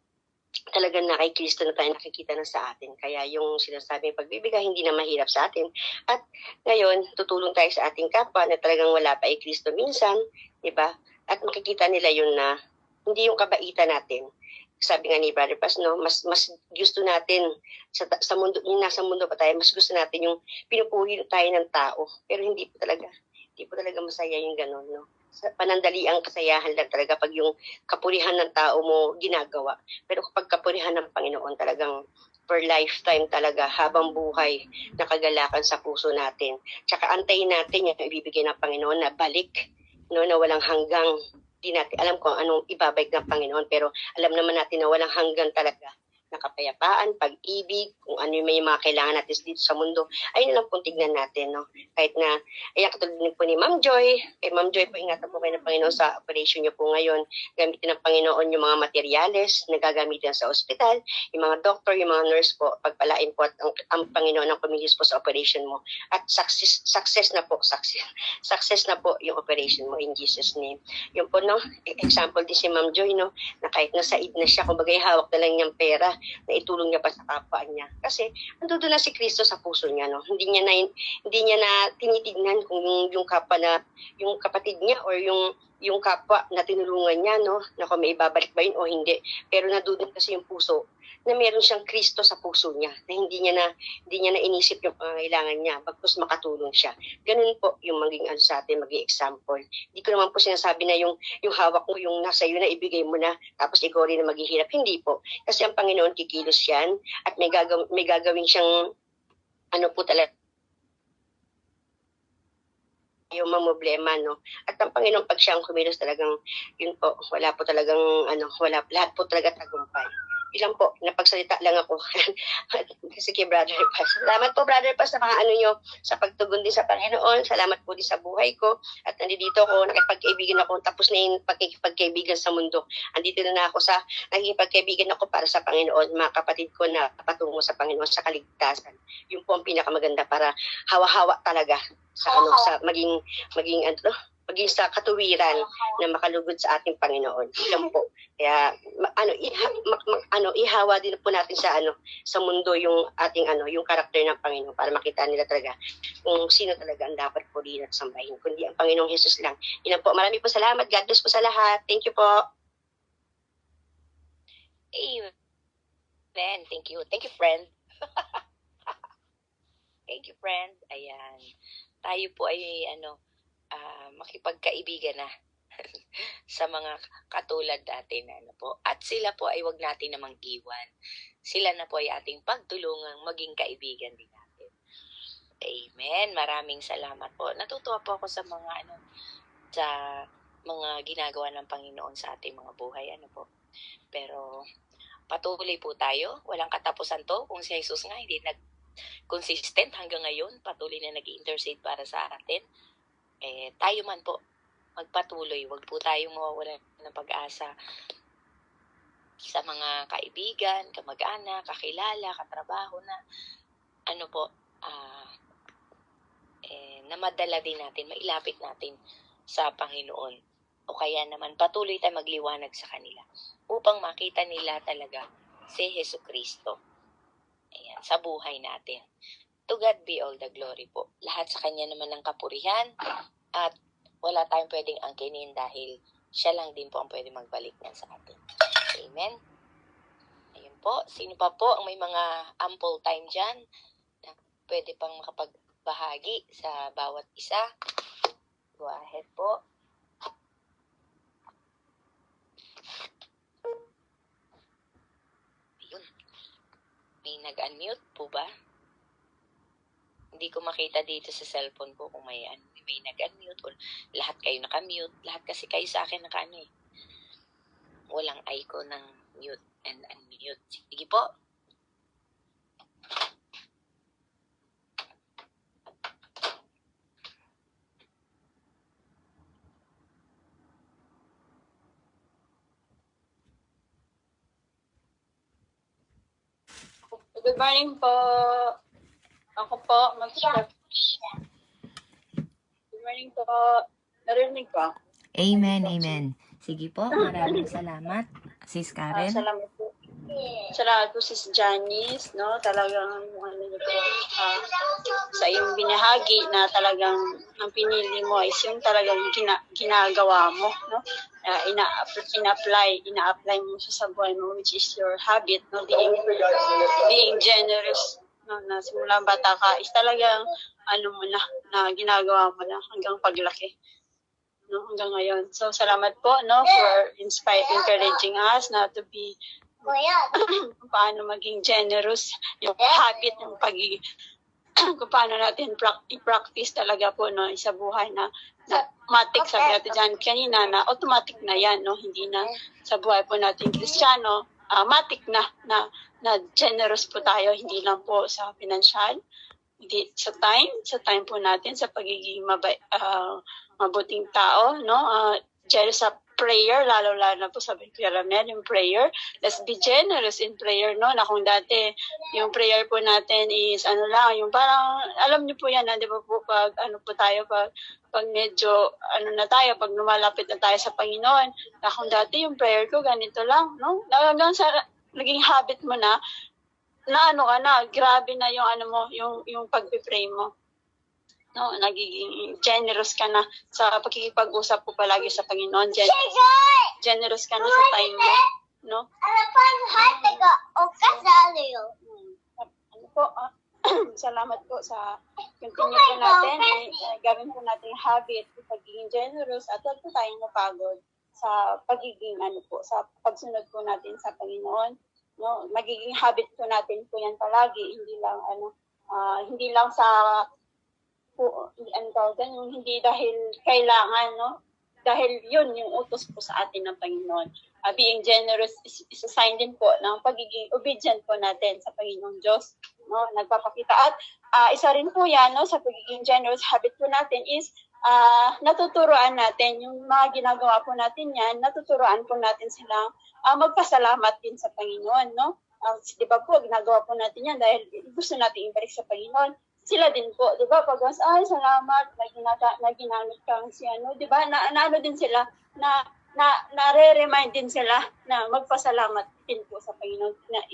na kay Kristo na tayo nakikita na sa atin. Kaya yung sinasabing pagbibigay hindi na mahirap sa atin. At ngayon, tutulong tayo sa ating kapwa na talagang wala pa kay Kristo minsan, di ba? At makikita nila yun na hindi yung kabaitan natin. Sabi nga ni Brother Paz, no, mas gusto natin sa mundo, yung nasa mundo pa tayo, mas gusto natin yung pinupuri tayo ng tao. Pero hindi po talaga masaya yung ganun, no. Sa panandaliang kasayahan lang talaga pag yung kapurihan ng tao mo ginagawa. Pero kapag kapurihan ng Panginoon, talagang for lifetime talaga, habang buhay, nakagalakan sa puso natin. Tsaka antayin natin yung ibibigay ng Panginoon na balik, no, na walang hanggang. Di natin alam kung anong ibabalik ng Panginoon, pero alam naman natin na walang hanggan talaga na kapayapaan, pag-ibig, kung ano yung may mga kailangan natin dito sa mundo, ayun lang pong tignan natin, no? Kahit na, ayan katulad din po ni Ma'am Joy, kay Ma'am Joy po, ingatan po kayo ng Panginoon sa operation niyo po ngayon, gamitin ng Panginoon yung mga materyales na gagamitin sa ospital, yung mga doctor, yung mga nurse po, pagpalain po at ang Panginoon ang kumilos po sa operation mo, at success na po yung operation mo in Jesus name. Yung po, no, example din si Ma'am Joy, no, na kahit nasa id na siya, kumbaga hawak na lang niyang pera, na itulong niya pa sa kapwa niya. Kasi andun na si Kristo sa puso niya, no. Hindi niya na tinitignan kung yung kapwa na yung kapatid niya or yung kapwa na tinulungan niya, no, na kung may ibabalik ba yun o hindi. Pero nandoon kasi yung puso na meron siyang Kristo sa puso niya, na hindi niya na inisip yung pangangailangan niya, bagkus makatulong siya. Ganun po yung maging sa atin, maging example. Hindi ko naman po sinasabi na yung hawak mo, yung nasa iyo na ibigay mo na, tapos ikaw rin na maghihirap. Hindi po. Kasi ang Panginoon kikilos yan, at may gagawin siyang, po talaga, yung mga problema, no? At ang Panginoon, pag siya ang kumilos talagang, yun po, wala po talagang, lahat po talaga tagumpay. Ilang po, napagsalita lang ako. Sige, Brother Paz. Salamat po, Brother Paz, sa mga nyo, sa pagtugon din sa Panginoon. Salamat po din sa buhay ko. At nandito ako, nakipagkaibigan ako. Tapos na yung pagkikipagkaibigan sa mundo. Andito na ako nakikipagkaibigan ako para sa Panginoon. Mga kapatid ko na patungo sa Panginoon sa kaligtasan. Yung po ang pinakamaganda para hawa-hawa talaga sa maging sa katuwiran na makalugod sa ating Panginoon. Yan po. Kaya ihawa din po natin sa mundo yung ating yung karakter ng Panginoon para makita nila talaga kung sino talaga ang dapat purihin at sambahin, kundi ang Panginoong Hesus lang. Yan po. Marami po salamat. God bless po sa lahat. Thank you po. Amen. Then, thank you. Thank you, friend. Thank you, friend. Ayan. Tayo po ay, makipagkaibigan na sa mga katulad natin. At sila po ay wag natin namang iwan. Sila na po ay ating pagtulungang maging kaibigan din natin. Amen. Maraming salamat po. Natutuwa po ako sa mga, sa mga ginagawa ng Panginoon sa ating mga buhay. Pero, patuloy po tayo. Walang katapusan to. Kung si Jesus nga hindi consistent hanggang ngayon, patuloy na nag-intercede para sa atin, tayo man po, magpatuloy. Huwag po tayong mawawalan ng pag-asa sa mga kaibigan, kamag-anak, kakilala, katrabaho na, na madala din natin, mailapit natin sa Panginoon. O kaya naman, patuloy tayo magliwanag sa kanila upang makita nila talaga si Jesucristo. Ayan, sa buhay natin. To God be all the glory po. Lahat sa Kanya naman ang kapurihan at wala tayong pwedeng angkinin dahil siya lang din po ang pwedeng magbalik niyan sa atin. Amen? Ayun po. Sino pa po ang may mga ample time dyan na pwede pang makapagbahagi sa bawat isa? Go ahead po. Ayun. May nag-unmute po ba? Hindi ko makita dito sa cellphone ko kung may nag-unmute o lahat kayo naka-mute. Lahat kasi kayo sa akin walang icon ng mute and unmute. Sige po. Good morning po. Ako po, mag-start. Good morning po. Narinig ko. Amen, amen. Sige po, maraming salamat, Sis Karen. Salamat po. Salamat po, Sis Janice, no? Talagang, sa iyong binahagi na talagang ang pinili mo is yung talagang ginagawa mo, no? Ina-apply mo siya sa buhay mo, which is your habit, no? Being generous, no? Na simula bata ka is talagang, na ginagawa mo na hanggang paglaki. No, hanggang ngayon. So, salamat po, no, for encouraging us na to be paano maging generous, yung habit, yung kung paano natin i-practice talaga po, no, sa buhay na automatic, sabi natin dyan kanina, na automatic na yan, no, hindi na sa buhay po natin Kristiyano, matic na generous po tayo, hindi lang po sa financial, hindi sa time po natin, sa pagiging mabuting tao, no? Generous sa prayer, lalo na po sabi ko Ramel, yung prayer. Let's be generous in prayer, no? Na kung dati, yung prayer po natin is, yung parang, alam niyo po yan, di ba po, pag medyo, pag lumalapit na tayo sa Panginoon, na kung dati yung prayer ko, ganito lang, no? Hanggang sa, naging habit mo na grabe na yung pagpipray mo. No, nagiging generous ka na sa pakikipag-usap po palagi sa Panginoon. Generous ka na sa time mo, no? Salamat po sa continue po natin. Gawin po natin yung habit, pagiging generous, at huwag po tayong mapagod sa pagiging sa pagsunod po natin sa Panginoon. No, magiging habit po natin po yan palagi, hindi lang sa hindi dahil kailangan, no? Dahil yun yung utos po sa atin ng Panginoon. Being generous is a sign din po ng pagiging obedient po natin sa Panginoong Diyos, no? Nagpapakita. At isa rin po yan, no, sa pagiging generous habit po natin is natuturuan natin yung mga ginagawa po natin yan, natuturuan po natin silang magpasalamat din sa Panginoon, no? Di ba po, ginagawa po natin yan dahil gusto natin ibalik sa Paginoon. Sila din po, di ba? Pag salamat, may ginamit kang di ba? Naano din sila, nare-remind din sila na magpasalamat din po sa Panginoon, na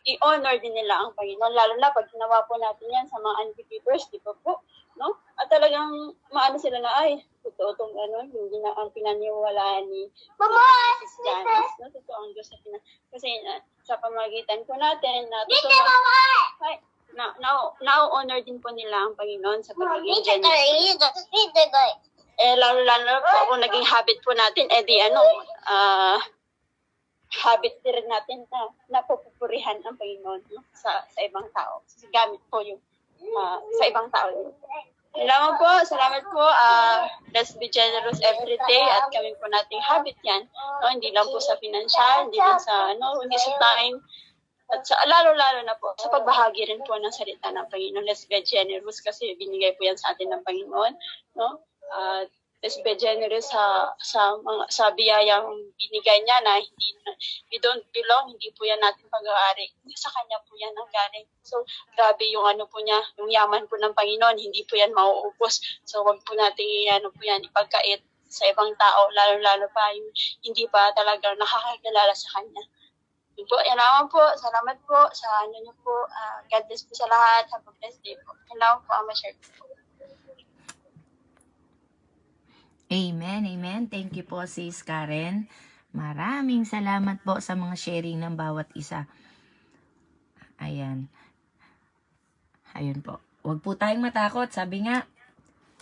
i-honor din nila ang Panginoon. Lalo na pag ginawa po natin yan sa mga unbelievers, di ba po? no? At talagang maano sila na, ay, totoo itong hindi na ang pinaniwalaan ni Mrs. Janice, no? Totoo ang Diyos kasi sa pamagitan po natin, na totoo, ay, na-honor din po nila ang Panginoon sa pagiging generous. Lalo po kung naging habit po natin, habit din rin natin na napupurihan ang Panginoon, no? sa ibang tao. Kasi gamit po yung sa ibang tao. Salamat po. Let's be generous every day at gawin po nating habit yan. No? Hindi lang po sa financial, hindi lang sa, hindi sa time. At lalo-lalo na po, sa pagbahagi rin po ng salita ng Panginoon. Let's be generous kasi binigay po yan sa atin ng Panginoon. No? Let's be generous sa biyayang binigay niya na we don't belong, hindi po yan natin pag-aari. Hindi sa kanya po yan ang galing. So, grabe yung po niya, yung yaman po ng Panginoon, hindi po yan mauubos. So, wag po natin ipagkait sa ibang tao, lalo-lalo pa yung hindi pa talaga nakakakilala sa kanya. Yun po, yan naman po. Salamat po sa niyo po. God bless po sa lahat. Have a blessed day po. Yan naman po ang ma-share po. Amen, amen. Thank you po, Sis Karen. Maraming salamat po sa mga sharing ng bawat isa. Ayan. Ayun po. Huwag po tayong matakot. Sabi nga,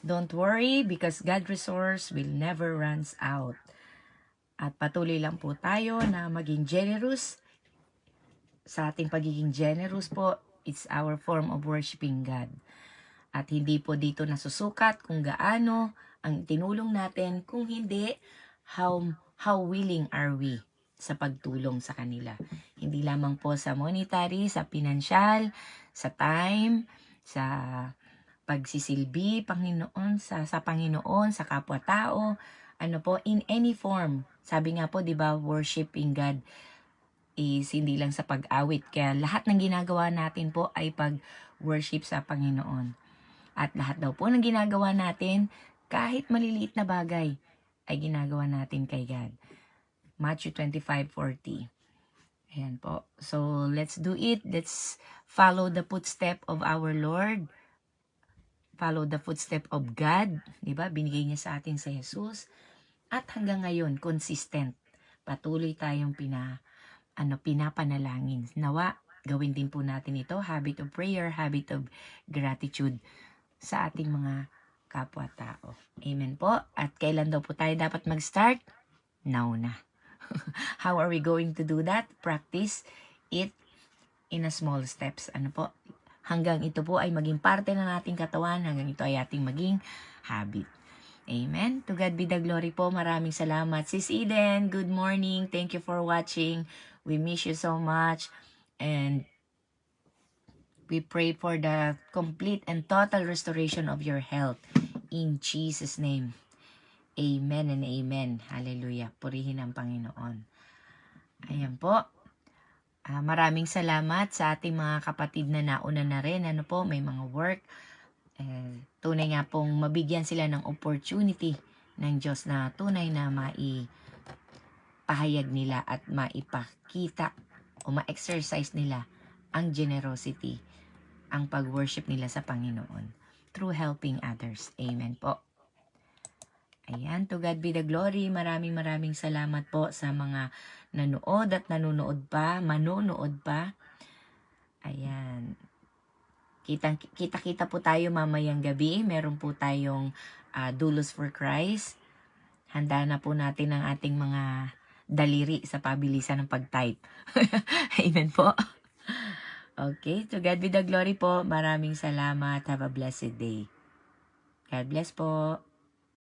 don't worry because God's resource will never runs out. At patuloy lang po tayo na maging generous. Sa ating pagiging generous po, it's our form of worshiping God. At hindi po dito nasusukat kung gaano ang tinulong natin, kung hindi, how willing are we sa pagtulong sa kanila. Hindi lamang po sa monetary, sa pinansyal, sa time, sa pagsisilbi, Panginoon, sa Panginoon, sa kapwa-tao, in any form. Sabi nga po, di ba, worshiping God is hindi lang sa pag-awit. Kaya lahat ng ginagawa natin po ay pag-worship sa Panginoon. At lahat daw po ng ginagawa natin, kahit maliliit na bagay, ay ginagawa natin kay God. Matthew 25:40. Ayan po. So, let's do it. Let's follow the footstep of our Lord. Follow the footstep of God. Diba? Binigay niya sa atin si Jesus. At hanggang ngayon, consistent. Patuloy tayong pinapanalangin. Nawa, gawin din po natin ito. Habit of prayer, habit of gratitude sa ating mga kapwa-tao. Amen po. At kailan daw po tayo dapat mag-start? Now na. How are we going to do that? Practice it in a small steps. Hanggang ito po ay maging parte ng ating katawan, hanggang ito ay ating maging habit. Amen. To God be the glory po. Maraming salamat. Sis Eden, good morning. Thank you for watching. We miss you so much. And we pray for the complete and total restoration of your health. In Jesus' name. Amen and amen. Hallelujah. Purihin ang Panginoon. Ayan po. Maraming salamat sa ating mga kapatid na nauna na rin. May mga work. Tunay nga pong mabigyan sila ng opportunity ng Diyos na tunay na maipahayag nila at maipakita o ma-exercise nila ang generosity, ang pag-worship nila sa Panginoon through helping others. Amen po. Ayan, to God be the glory. Maraming salamat po sa mga nanood at manonood pa. Ayan. Kita-kita po tayo mamayang gabi. Meron po tayong Dulos for Christ. Handa na po natin ang ating mga daliri sa pabilisan ng pag-type. Amen po. Okay, to God be the glory po. Maraming salamat. Have a blessed day. God bless po.